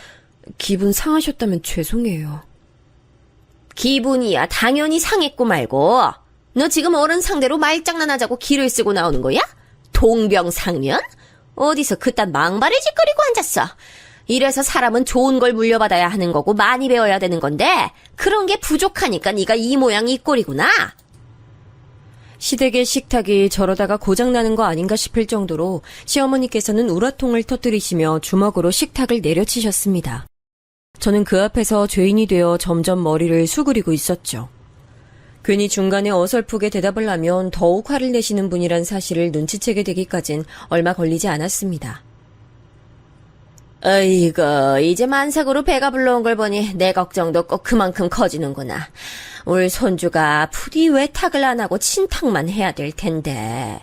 기분 상하셨다면 죄송해요. 기분이야 당연히 상했고 말고. 너 지금 어른 상대로 말장난하자고 기를 쓰고 나오는 거야? 동병상련? 어디서 그딴 망발을 짓거리고 앉았어. 이래서 사람은 좋은 걸 물려받아야 하는 거고 많이 배워야 되는 건데 그런 게 부족하니까 네가 이 모양 이 꼴이구나. 시댁의 식탁이 저러다가 고장나는 거 아닌가 싶을 정도로 시어머니께서는 우라통을 터뜨리시며 주먹으로 식탁을 내려치셨습니다. 저는 그 앞에서 죄인이 되어 점점 머리를 수그리고 있었죠. 괜히 중간에 어설프게 대답을 하면 더욱 화를 내시는 분이란 사실을 눈치채게 되기까진 얼마 걸리지 않았습니다. 어이구, 이제 만삭으로 배가 불러온 걸 보니 내 걱정도 꼭 그만큼 커지는구나. 울 손주가 부디 외탁을 안 하고 친탁만 해야 될 텐데.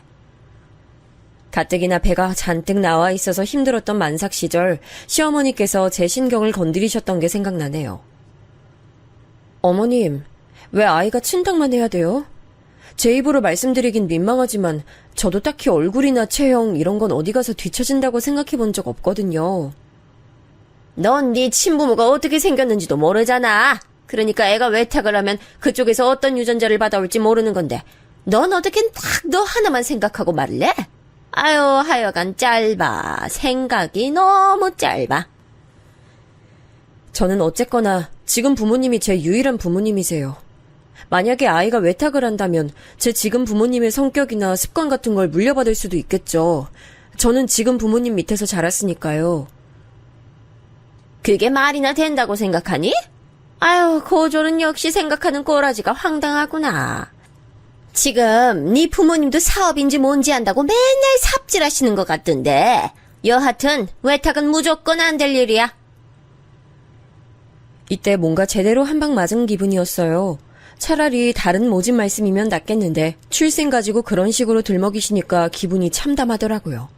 가뜩이나 배가 잔뜩 나와 있어서 힘들었던 만삭 시절 시어머니께서 제 신경을 건드리셨던 게 생각나네요. 어머님, 왜 아이가 친탁만 해야 돼요? 제 입으로 말씀드리긴 민망하지만 저도 딱히 얼굴이나 체형 이런 건 어디 가서 뒤처진다고 생각해 본 적 없거든요. 넌 네 친부모가 어떻게 생겼는지도 모르잖아. 그러니까 애가 외탁을 하면 그쪽에서 어떤 유전자를 받아올지 모르는 건데 넌 어떻게 딱 너 하나만 생각하고 말을 해? 아유, 하여간 짧아. 생각이 너무 짧아. 저는 어쨌거나 지금 부모님이 제 유일한 부모님이세요. 만약에 아이가 외탁을 한다면 제 지금 부모님의 성격이나 습관 같은 걸 물려받을 수도 있겠죠. 저는 지금 부모님 밑에서 자랐으니까요. 그게 말이나 된다고 생각하니? 아유, 고졸은 역시 생각하는 꼬라지가 황당하구나. 지금 네 부모님도 사업인지 뭔지 안다고 맨날 삽질하시는 것 같던데. 여하튼 외탁은 무조건 안 될 일이야. 이때 뭔가 제대로 한 방 맞은 기분이었어요. 차라리 다른 모진 말씀이면 낫겠는데 출생 가지고 그런 식으로 들먹이시니까 기분이 참담하더라고요.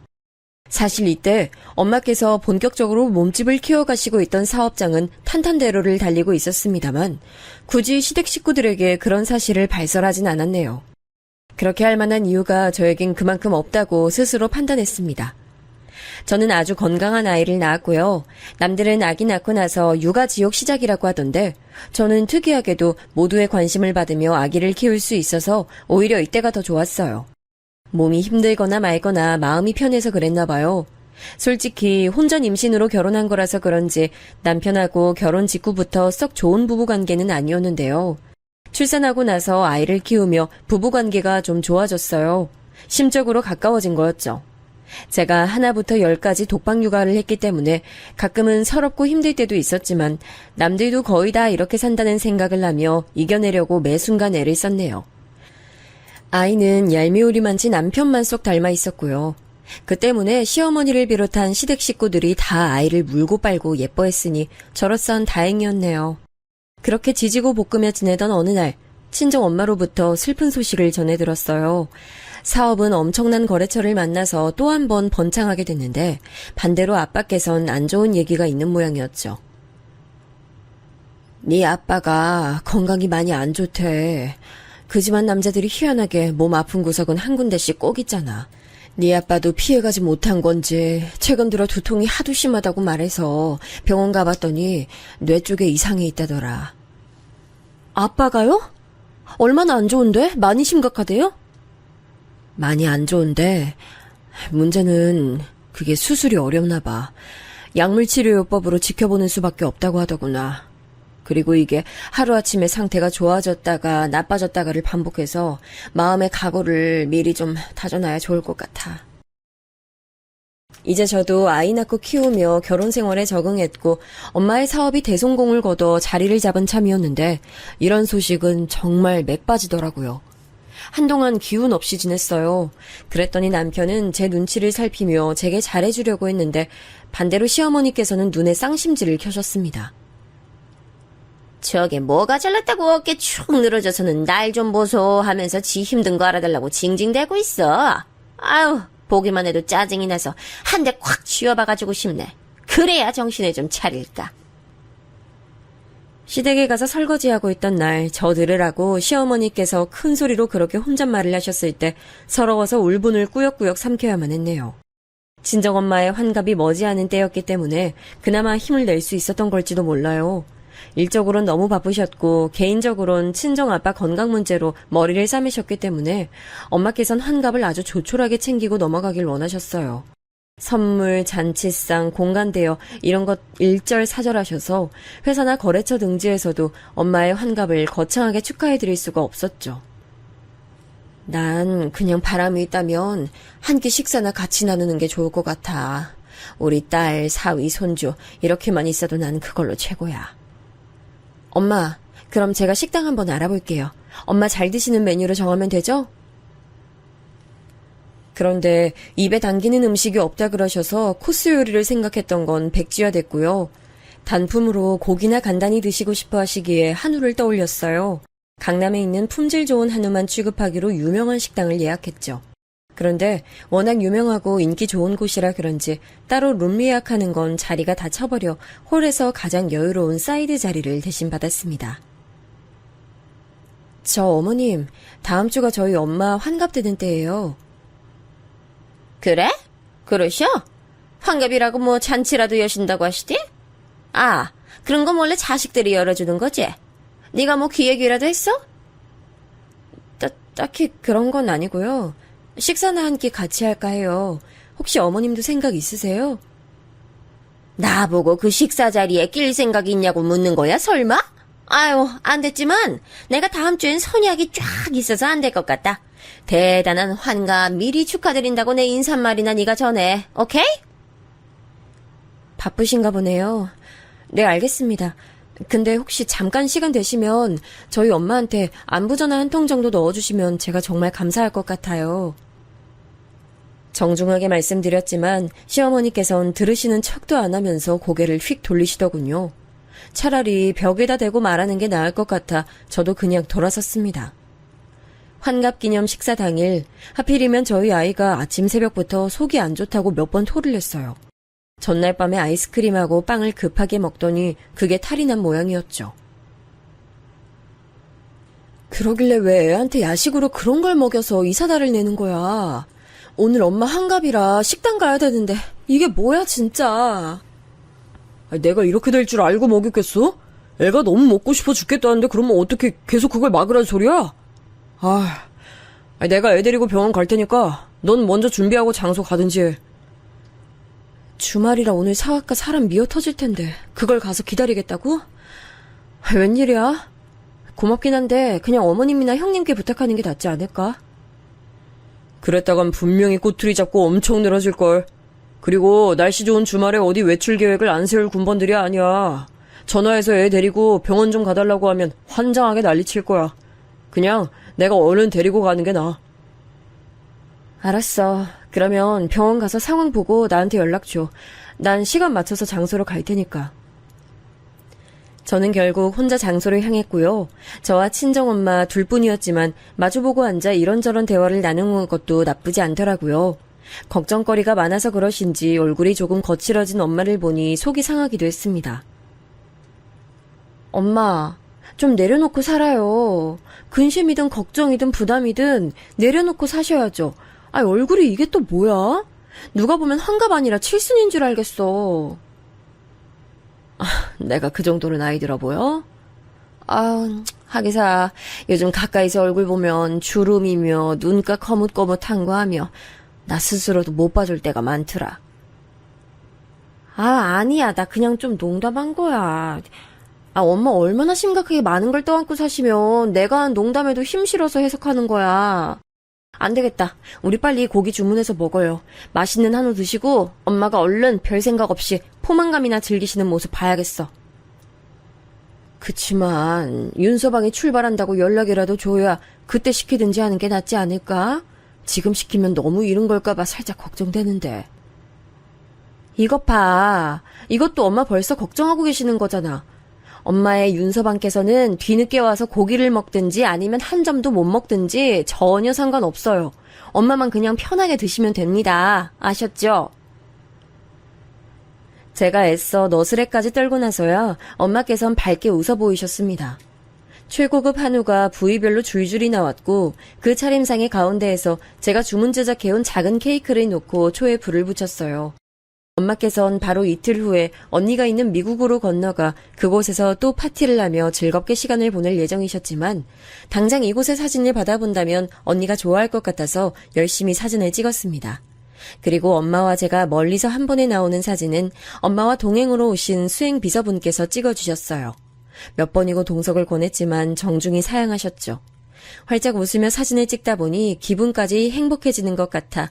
사실 이때 엄마께서 본격적으로 몸집을 키워가시고 있던 사업장은 탄탄대로를 달리고 있었습니다만 굳이 시댁 식구들에게 그런 사실을 발설하진 않았네요. 그렇게 할 만한 이유가 저에겐 그만큼 없다고 스스로 판단했습니다. 저는 아주 건강한 아이를 낳았고요. 남들은 아기 낳고 나서 육아 지옥 시작이라고 하던데 저는 특이하게도 모두의 관심을 받으며 아기를 키울 수 있어서 오히려 이때가 더 좋았어요. 몸이 힘들거나 말거나 마음이 편해서 그랬나 봐요. 솔직히 혼전 임신으로 결혼한 거라서 그런지 남편하고 결혼 직후부터 썩 좋은 부부관계는 아니었는데요. 출산하고 나서 아이를 키우며 부부관계가 좀 좋아졌어요. 심적으로 가까워진 거였죠. 제가 하나부터 10까지 독박 육아를 했기 때문에 가끔은 서럽고 힘들 때도 있었지만 남들도 거의 다 이렇게 산다는 생각을 하며 이겨내려고 매 순간 애를 썼네요. 아이는 얄미우리만치 남편만 쏙 닮아 있었고요. 그 때문에 시어머니를 비롯한 시댁 식구들이 다 아이를 물고 빨고 예뻐했으니 저로선 다행이었네요. 그렇게 지지고 볶으며 지내던 어느 날 친정 엄마로부터 슬픈 소식을 전해 들었어요. 사업은 엄청난 거래처를 만나서 또 한 번 번창하게 됐는데 반대로 아빠께선 안 좋은 얘기가 있는 모양이었죠. 네 아빠가 건강이 많이 안 좋대. 그 집안 남자들이 희한하게 몸 아픈 구석은 한 군데씩 꼭 있잖아. 네 아빠도 피해가지 못한 건지 최근 들어 두통이 하도 심하다고 말해서 병원 가봤더니 뇌 쪽에 이상이 있다더라. 아빠가요? 얼마나 안 좋은데? 많이 심각하대요? 많이 안 좋은데 문제는 그게 수술이 어렵나 봐. 약물치료요법으로 지켜보는 수밖에 없다고 하더구나. 그리고 이게 하루아침에 상태가 좋아졌다가 나빠졌다가를 반복해서 마음의 각오를 미리 좀 다져놔야 좋을 것 같아. 이제 저도 아이 낳고 키우며 결혼 생활에 적응했고 엄마의 사업이 대성공을 거둬 자리를 잡은 참이었는데 이런 소식은 정말 맥 빠지더라고요. 한동안 기운 없이 지냈어요. 그랬더니 남편은 제 눈치를 살피며 제게 잘해주려고 했는데 반대로 시어머니께서는 눈에 쌍심지를 켜셨습니다. 저게 뭐가 잘났다고 어깨 축 늘어져서는 날 좀 보소 하면서 지 힘든 거 알아달라고 징징대고 있어. 아유, 보기만 해도 짜증이 나서 한 대 콱 쥐어봐가지고 싶네. 그래야 정신을 좀 차릴까. 시댁에 가서 설거지하고 있던 날 저 들으라고 시어머니께서 큰 소리로 그렇게 혼잣말을 하셨을 때 서러워서 울분을 꾸역꾸역 삼켜야만 했네요. 친정엄마의 환갑이 머지않은 때였기 때문에 그나마 힘을 낼 수 있었던 걸지도 몰라요. 일적으론 너무 바쁘셨고 개인적으론 친정아빠 건강 문제로 머리를 싸매셨기 때문에 엄마께선 환갑을 아주 조촐하게 챙기고 넘어가길 원하셨어요. 선물, 잔치상, 공간 대여 이런 것 일절 사절하셔서 회사나 거래처 등지에서도 엄마의 환갑을 거창하게 축하해드릴 수가 없었죠. 난 그냥 바람이 있다면 한 끼 식사나 같이 나누는 게 좋을 것 같아. 우리 딸, 사위, 손주 이렇게만 있어도 난 그걸로 최고야. 엄마, 그럼 제가 식당 한번 알아볼게요. 엄마 잘 드시는 메뉴로 정하면 되죠? 그런데 입에 당기는 음식이 없다 그러셔서 코스 요리를 생각했던 건 백지화됐고요. 단품으로 고기나 간단히 드시고 싶어 하시기에 한우를 떠올렸어요. 강남에 있는 품질 좋은 한우만 취급하기로 유명한 식당을 예약했죠. 그런데 워낙 유명하고 인기 좋은 곳이라 그런지 따로 룸 예약하는 건 자리가 다 차버려 홀에서 가장 여유로운 사이드 자리를 대신 받았습니다. 저 어머님, 다음 주가 저희 엄마 환갑되는 때예요. 그래? 그러셔? 환갑이라고 뭐 잔치라도 여신다고 하시디? 아, 그런 건 원래 자식들이 열어주는 거지? 네가 뭐 기획이라도 했어? 딱히 그런 건 아니고요. 식사나 한 끼 같이 할까 해요. 혹시 어머님도 생각 있으세요? 나보고 그 식사 자리에 낄 생각이 있냐고 묻는 거야, 설마? 아유, 안 됐지만 내가 다음 주엔 선약이 쫙 있어서 안 될 것 같다. 대단한 환갑 미리 축하드린다고 내 인사말이나 네가 전해, 오케이? 바쁘신가 보네요. 네, 알겠습니다. 근데 혹시 잠깐 시간 되시면 저희 엄마한테 안부전화 한 통 정도 넣어주시면 제가 정말 감사할 것 같아요. 정중하게 말씀드렸지만 시어머니께선 들으시는 척도 안 하면서 고개를 휙 돌리시더군요. 차라리 벽에다 대고 말하는 게 나을 것 같아 저도 그냥 돌아섰습니다. 환갑기념 식사 당일 하필이면 저희 아이가 아침 새벽부터 속이 안 좋다고 몇 번 토를 냈어요. 전날 밤에 아이스크림하고 빵을 급하게 먹더니 그게 탈이 난 모양이었죠. 그러길래 왜 애한테 야식으로 그런 걸 먹여서 이 사달을 내는 거야. 오늘 엄마 환갑이라 식당 가야 되는데 이게 뭐야 진짜. 내가 이렇게 될 줄 알고 먹였겠어? 애가 너무 먹고 싶어 죽겠다는데 그러면 어떻게 계속 그걸 막으라는 소리야? 내가 애 데리고 병원 갈 테니까 넌 먼저 준비하고 장소 가든지 해. 주말이라 오늘 사학과 사람 미어 터질 텐데 그걸 가서 기다리겠다고? 웬일이야? 고맙긴 한데 그냥 어머님이나 형님께 부탁하는 게 낫지 않을까? 그랬다간 분명히 꼬투리 잡고 엄청 늘어질걸. 그리고 날씨 좋은 주말에 어디 외출 계획을 안 세울 군번들이 아니야. 전화해서 애 데리고 병원 좀 가달라고 하면 환장하게 난리칠 거야. 그냥 내가 얼른 데리고 가는 게 나아. 알았어. 그러면 병원 가서 상황 보고 나한테 연락 줘. 난 시간 맞춰서 장소로 갈 테니까. 저는 결국 혼자 장소를 향했고요. 저와 친정엄마 둘뿐이었지만 마주보고 앉아 이런저런 대화를 나누는 것도 나쁘지 않더라고요. 걱정거리가 많아서 그러신지 얼굴이 조금 거칠어진 엄마를 보니 속이 상하기도 했습니다. 엄마, 좀 내려놓고 살아요. 근심이든 걱정이든 부담이든 내려놓고 사셔야죠. 얼굴이 이게 또 뭐야? 누가 보면 환갑 아니라 칠순인 줄 알겠어. 내가 그 정도로 나이 들어 보여? 하기사 요즘 가까이서 얼굴 보면 주름이며 눈가 거뭇거뭇한 거 하며 나 스스로도 못 봐줄 때가 많더라. 아니야. 나 그냥 좀 농담한 거야. 엄마 얼마나 심각하게 많은 걸 떠안고 사시면 내가 한 농담에도 힘 실어서 해석하는 거야. 안 되겠다. 우리 빨리 고기 주문해서 먹어요. 맛있는 한우 드시고 엄마가 얼른 별 생각 없이 포만감이나 즐기시는 모습 봐야겠어. 그치만 윤서방이 출발한다고 연락이라도 줘야 그때 시키든지 하는 게 낫지 않을까? 지금 시키면 너무 이른 걸까봐 살짝 걱정되는데. 이것 봐. 이것도 엄마 벌써 걱정하고 계시는 거잖아. 엄마의 윤서방께서는 뒤늦게 와서 고기를 먹든지 아니면 한 점도 못 먹든지 전혀 상관없어요. 엄마만 그냥 편하게 드시면 됩니다. 아셨죠? 제가 애써 너스레까지 떨고 나서야 엄마께선 밝게 웃어 보이셨습니다. 최고급 한우가 부위별로 줄줄이 나왔고 그 차림상의 가운데에서 제가 주문 제작해온 작은 케이크를 놓고 초에 불을 붙였어요. 엄마께선 바로 이틀 후에 언니가 있는 미국으로 건너가 그곳에서 또 파티를 하며 즐겁게 시간을 보낼 예정이셨지만 당장 이곳의 사진을 받아본다면 언니가 좋아할 것 같아서 열심히 사진을 찍었습니다. 그리고 엄마와 제가 멀리서 한 번에 나오는 사진은 엄마와 동행으로 오신 수행 비서분께서 찍어주셨어요. 몇 번이고 동석을 권했지만 정중히 사양하셨죠. 활짝 웃으며 사진을 찍다 보니 기분까지 행복해지는 것 같아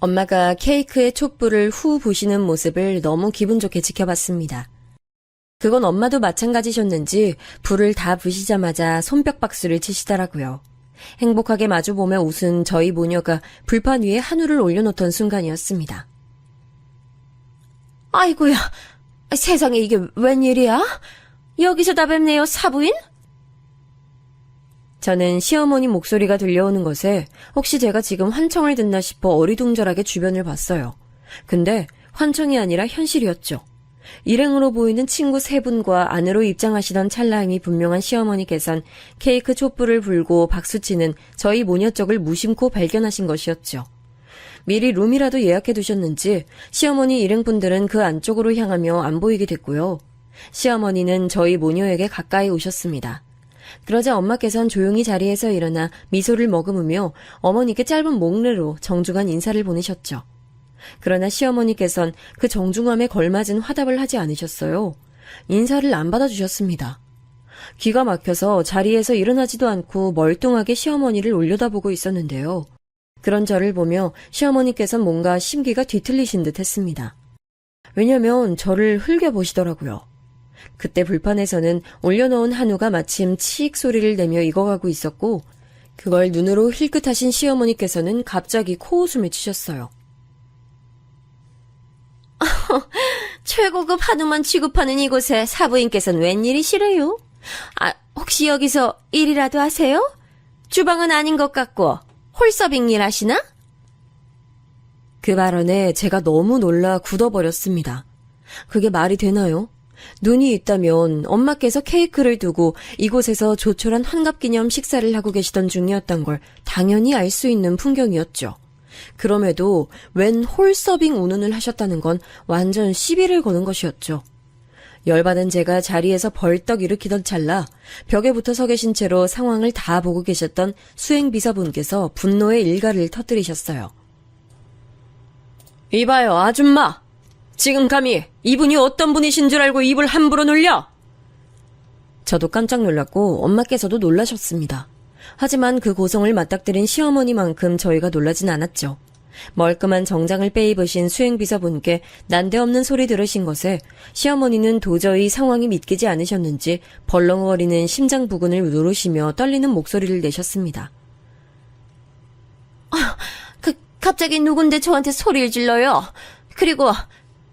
엄마가 케이크에 촛불을 후 부시는 모습을 너무 기분 좋게 지켜봤습니다. 그건 엄마도 마찬가지셨는지 불을 다 부시자마자 손뼉박수를 치시더라고요. 행복하게 마주보며 웃은 저희 모녀가 불판 위에 한우를 올려놓던 순간이었습니다. 아이고야, 세상에 이게 웬일이야? 여기서 다 뵙네요, 사부인? 저는 시어머니 목소리가 들려오는 것에 혹시 제가 지금 환청을 듣나 싶어 어리둥절하게 주변을 봤어요. 근데 환청이 아니라 현실이었죠. 일행으로 보이는 친구 세 분과 안으로 입장하시던 찰나임이 분명한 시어머니께선 케이크 촛불을 불고 박수치는 저희 모녀 쪽을 무심코 발견하신 것이었죠. 미리 룸이라도 예약해두셨는지 시어머니 일행분들은 그 안쪽으로 향하며 안 보이게 됐고요. 시어머니는 저희 모녀에게 가까이 오셨습니다. 그러자 엄마께선 조용히 자리에서 일어나 미소를 머금으며 어머니께 짧은 목례로 정중한 인사를 보내셨죠. 그러나 시어머니께선 그 정중함에 걸맞은 화답을 하지 않으셨어요. 인사를 안 받아주셨습니다. 기가 막혀서 자리에서 일어나지도 않고 멀뚱하게 시어머니를 올려다보고 있었는데요. 그런 저를 보며 시어머니께선 뭔가 심기가 뒤틀리신 듯 했습니다. 왜냐면 저를 흘겨보시더라고요. 그때 불판에서는 올려놓은 한우가 마침 치익 소리를 내며 익어가고 있었고 그걸 눈으로 힐끗하신 시어머니께서는 갑자기 코웃음을 치셨어요. 최고급 한우만 취급하는 이곳에 사부인께서는 웬일이시래요? 혹시 여기서 일이라도 하세요? 주방은 아닌 것 같고 홀서빙 일 하시나? 그 발언에 제가 너무 놀라 굳어버렸습니다. 그게 말이 되나요? 눈이 있다면 엄마께서 케이크를 두고 이곳에서 조촐한 환갑기념 식사를 하고 계시던 중이었던 걸 당연히 알 수 있는 풍경이었죠. 그럼에도 웬 홀서빙 운운을 하셨다는 건 완전 시비를 거는 것이었죠. 열받은 제가 자리에서 벌떡 일으키던 찰나 벽에 붙어 서 계신 채로 상황을 다 보고 계셨던 수행비서분께서 분노의 일가를 터뜨리셨어요. 이봐요, 아줌마! 지금 감히 이분이 어떤 분이신 줄 알고 입을 함부로 놀려? 저도 깜짝 놀랐고 엄마께서도 놀라셨습니다. 하지만 그 고성을 맞닥뜨린 시어머니만큼 저희가 놀라진 않았죠. 멀끔한 정장을 빼입으신 수행비서분께 난데없는 소리 들으신 것에 시어머니는 도저히 상황이 믿기지 않으셨는지 벌렁거리는 심장 부근을 누르시며 떨리는 목소리를 내셨습니다. 갑자기 누군데 저한테 소리를 질러요? 그리고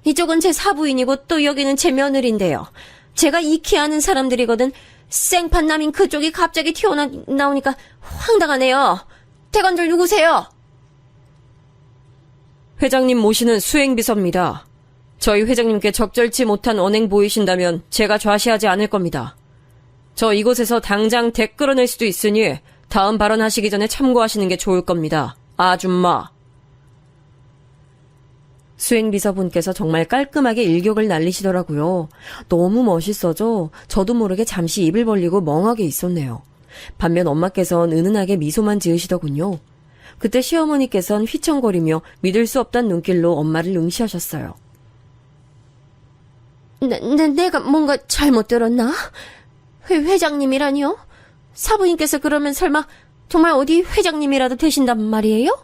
이쪽은 제 사부인이고 또 여기는 제 며느리인데요. 제가 익히 아는 사람들이거든. 생판남인 그쪽이 갑자기 튀어나오니까 황당하네요. 대관절 누구세요? 회장님 모시는 수행비서입니다. 저희 회장님께 적절치 못한 언행 보이신다면 제가 좌시하지 않을 겁니다. 저 이곳에서 당장 댁 끌어낼 수도 있으니 다음 발언하시기 전에 참고하시는 게 좋을 겁니다. 아줌마. 수행비서분께서 정말 깔끔하게 일격을 날리시더라고요. 너무 멋있어져 저도 모르게 잠시 입을 벌리고 멍하게 있었네요. 반면 엄마께서는 은은하게 미소만 지으시더군요. 그때 시어머니께서는 휘청거리며 믿을 수 없다는 눈길로 엄마를 응시하셨어요. 내가 뭔가 잘못 들었나? 회장님이라니요? 사부인께서 그러면 설마 정말 어디 회장님이라도 되신단 말이에요?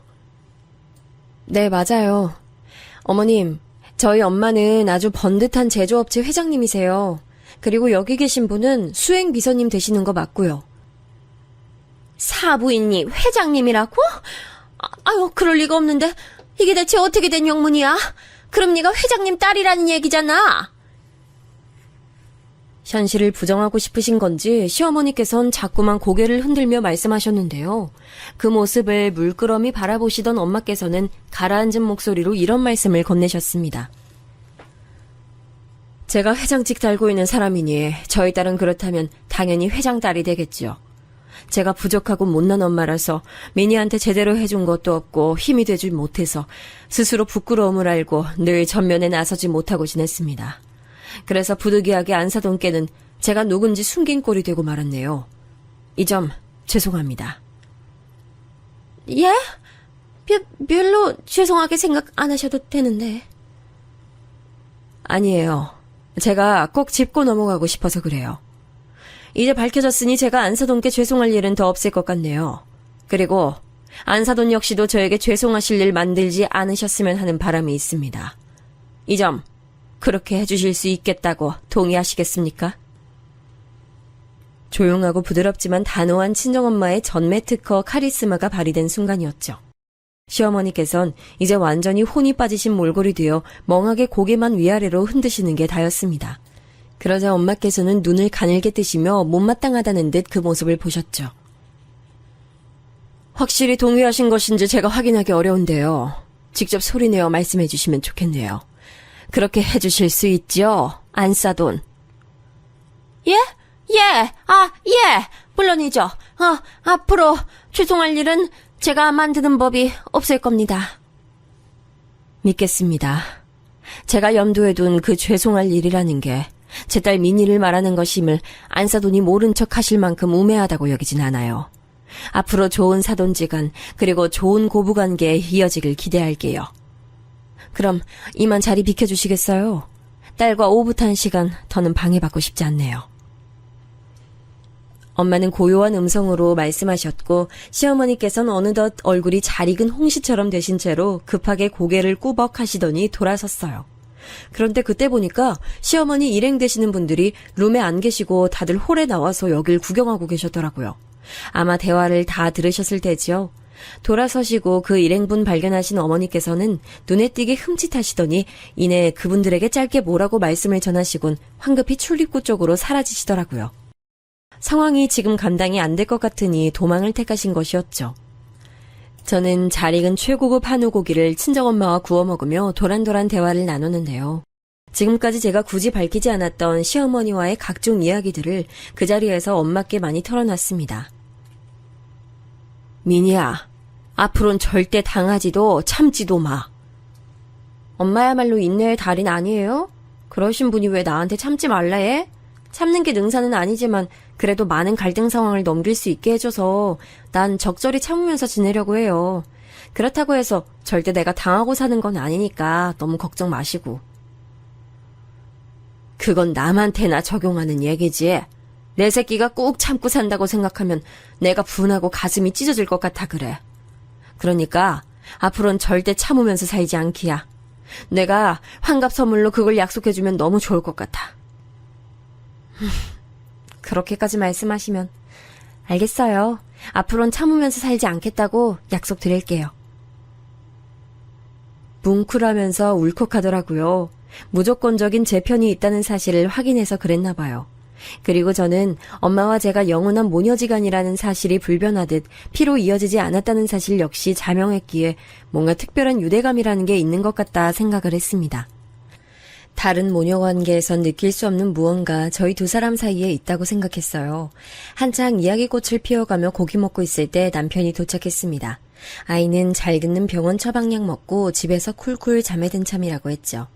네, 맞아요. 어머님, 저희 엄마는 아주 번듯한 제조업체 회장님이세요. 그리고 여기 계신 분은 수행비서님 되시는 거 맞고요. 사부인이 회장님이라고? 아유, 그럴 리가 없는데. 이게 대체 어떻게 된 영문이야? 그럼 네가 회장님 딸이라는 얘기잖아. 현실을 부정하고 싶으신 건지 시어머니께선 자꾸만 고개를 흔들며 말씀하셨는데요. 그 모습을 물끄러미 바라보시던 엄마께서는 가라앉은 목소리로 이런 말씀을 건네셨습니다. 제가 회장직 달고 있는 사람이니 저희 딸은 그렇다면 당연히 회장 딸이 되겠죠. 제가 부족하고 못난 엄마라서 미니한테 제대로 해준 것도 없고 힘이 되질 못해서 스스로 부끄러움을 알고 늘 전면에 나서지 못하고 지냈습니다. 그래서 부득이하게 안사돈께는 제가 누군지 숨긴 꼴이 되고 말았네요. 이 점 죄송합니다. 예? 별로 죄송하게 생각 안 하셔도 되는데. 아니에요. 제가 꼭 짚고 넘어가고 싶어서 그래요. 이제 밝혀졌으니 제가 안사돈께 죄송할 일은 더 없을 것 같네요. 그리고 안사돈 역시도 저에게 죄송하실 일 만들지 않으셨으면 하는 바람이 있습니다. 이 점 그렇게 해주실 수 있겠다고 동의하시겠습니까? 조용하고 부드럽지만 단호한 친정엄마의 전매 특허 카리스마가 발휘된 순간이었죠. 시어머니께선 이제 완전히 혼이 빠지신 몰골이 되어 멍하게 고개만 위아래로 흔드시는 게 다였습니다. 그러자 엄마께서는 눈을 가늘게 뜨시며 못마땅하다는 듯 그 모습을 보셨죠. 확실히 동의하신 것인지 제가 확인하기 어려운데요. 직접 소리내어 말씀해 주시면 좋겠네요. 그렇게 해주실 수 있죠, 안사돈? 예? 예, 물론이죠. 앞으로 죄송할 일은 제가 만드는 법이 없을 겁니다. 믿겠습니다. 제가 염두에 둔 그 죄송할 일이라는 게 제 딸 미니를 말하는 것임을 안사돈이 모른 척 하실 만큼 우매하다고 여기진 않아요. 앞으로 좋은 사돈지간 그리고 좋은 고부관계에 이어지길 기대할게요. 그럼 이만 자리 비켜주시겠어요? 딸과 오붓한 시간 더는 방해받고 싶지 않네요. 엄마는 고요한 음성으로 말씀하셨고 시어머니께서는 어느덧 얼굴이 잘 익은 홍시처럼 되신 채로 급하게 고개를 꾸벅 하시더니 돌아섰어요. 그런데 그때 보니까 시어머니 일행 되시는 분들이 룸에 안 계시고 다들 홀에 나와서 여길 구경하고 계셨더라고요. 아마 대화를 다 들으셨을 테지요. 돌아서시고 그 일행분 발견하신 어머니께서는 눈에 띄게 흠칫하시더니 이내 그분들에게 짧게 뭐라고 말씀을 전하시곤 황급히 출입구 쪽으로 사라지시더라고요. 상황이 지금 감당이 안 될 것 같으니 도망을 택하신 것이었죠. 저는 잘 익은 최고급 한우 고기를 친정엄마와 구워 먹으며 도란도란 대화를 나누는데요. 지금까지 제가 굳이 밝히지 않았던 시어머니와의 각종 이야기들을 그 자리에서 엄마께 많이 털어놨습니다. 미니야, 앞으로는 절대 당하지도 참지도 마. 엄마야말로 인내의 달인 아니에요? 그러신 분이 왜 나한테 참지 말라 해? 참는 게 능사는 아니지만 그래도 많은 갈등 상황을 넘길 수 있게 해줘서 난 적절히 참으면서 지내려고 해요. 그렇다고 해서 절대 내가 당하고 사는 건 아니니까 너무 걱정 마시고. 그건 남한테나 적용하는 얘기지. 내 새끼가 꾹 참고 산다고 생각하면 내가 분하고 가슴이 찢어질 것 같아 그래. 그러니까 앞으로는 절대 참으면서 살지 않기야. 내가 환갑 선물로 그걸 약속해주면 너무 좋을 것 같아. 그렇게까지 말씀하시면 알겠어요. 앞으로는 참으면서 살지 않겠다고 약속드릴게요. 뭉클하면서 울컥하더라고요. 무조건적인 제 편이 있다는 사실을 확인해서 그랬나 봐요. 그리고 저는 엄마와 제가 영원한 모녀지간이라는 사실이 불변하듯 피로 이어지지 않았다는 사실 역시 자명했기에 뭔가 특별한 유대감이라는 게 있는 것 같다 생각을 했습니다. 다른 모녀 관계에선 느낄 수 없는 무언가 저희 두 사람 사이에 있다고 생각했어요. 한창 이야기꽃을 피워가며 고기 먹고 있을 때 남편이 도착했습니다. 아이는 잘 듣는 병원 처방약 먹고 집에서 쿨쿨 잠에 든 참이라고 했죠.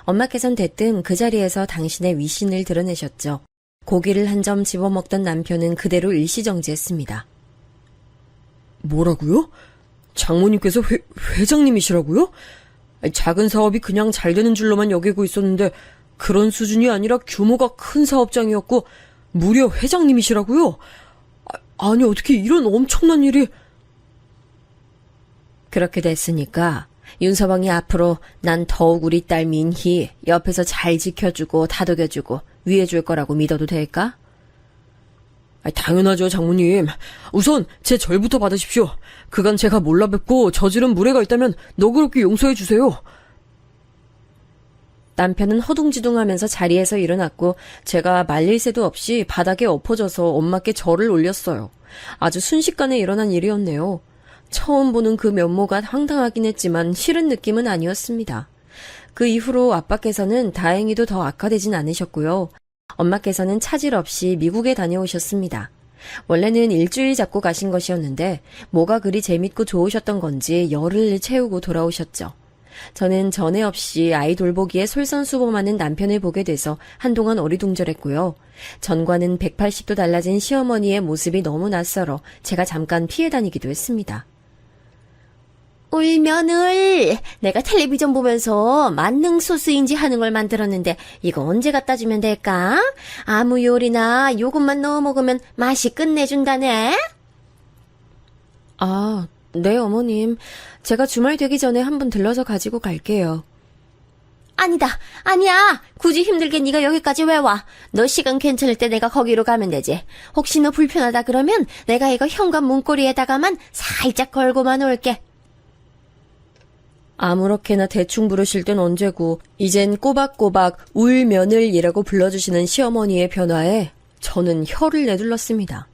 엄마께선 대뜸 그 자리에서 당신의 위신을 드러내셨죠. 고기를 한 점 집어먹던 남편은 그대로 일시정지했습니다. 뭐라고요? 장모님께서 회장님이시라고요? 작은 사업이 그냥 잘 되는 줄로만 여기고 있었는데 그런 수준이 아니라 규모가 큰 사업장이었고 무려 회장님이시라고요? 아니 어떻게 이런 엄청난 일이... 그렇게 됐으니까 윤서방이 앞으로 난 더욱 우리 딸 민희 옆에서 잘 지켜주고 다독여주고 위해줄 거라고 믿어도 될까? 당연하죠, 장모님. 우선 제 절부터 받으십시오. 그간 제가 몰라 뵙고 저지른 무례가 있다면 너그럽게 용서해 주세요. 남편은 허둥지둥하면서 자리에서 일어났고 제가 말릴 새도 없이 바닥에 엎어져서 엄마께 절을 올렸어요. 아주 순식간에 일어난 일이었네요. 처음 보는 그 면모가 황당하긴 했지만 싫은 느낌은 아니었습니다. 그 이후로 아빠께서는 다행히도 더 악화되진 않으셨고요. 엄마께서는 차질 없이 미국에 다녀오셨습니다. 원래는 일주일 잡고 가신 것이었는데 뭐가 그리 재밌고 좋으셨던 건지 열흘 채우고 돌아오셨죠. 저는 전에 없이 아이 돌보기에 솔선수범하는 남편을 보게 돼서 한동안 어리둥절했고요. 전과는 180도 달라진 시어머니의 모습이 너무 낯설어 제가 잠깐 피해 다니기도 했습니다. 울면을 내가 텔레비전 보면서 만능 소스인지 하는 걸 만들었는데 이거 언제 갖다 주면 될까? 아무 요리나 요것만 넣어 먹으면 맛이 끝내준다네. 아, 네 어머님. 제가 주말 되기 전에 한번 들러서 가지고 갈게요. 아니야. 굳이 힘들게 네가 여기까지 왜 와? 너 시간 괜찮을 때 내가 거기로 가면 되지. 혹시 너 불편하다 그러면 내가 이거 현관 문고리에다가만 살짝 걸고만 올게. 아무렇게나 대충 부르실 땐 언제고 이젠 꼬박꼬박 울며느리라고 불러주시는 시어머니의 변화에 저는 혀를 내둘렀습니다.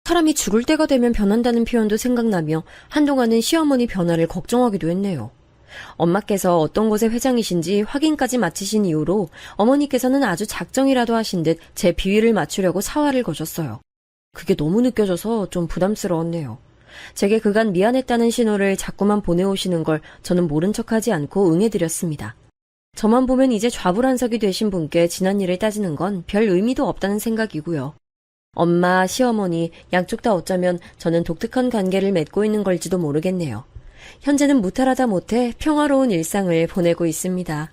사람이 죽을 때가 되면 변한다는 표현도 생각나며 한동안은 시어머니 변화를 걱정하기도 했네요. 엄마께서 어떤 곳의 회장이신지 확인까지 마치신 이후로 어머니께서는 아주 작정이라도 하신 듯 제 비위를 맞추려고 사활을 거셨어요. 그게 너무 느껴져서 좀 부담스러웠네요. 제게 그간 미안했다는 신호를 자꾸만 보내오시는 걸 저는 모른 척하지 않고 응해드렸습니다. 저만 보면 이제 좌불안석이 되신 분께 지난 일을 따지는 건 별 의미도 없다는 생각이고요. 엄마, 시어머니 양쪽 다 어쩌면 저는 독특한 관계를 맺고 있는 걸지도 모르겠네요. 현재는 무탈하다 못해 평화로운 일상을 보내고 있습니다.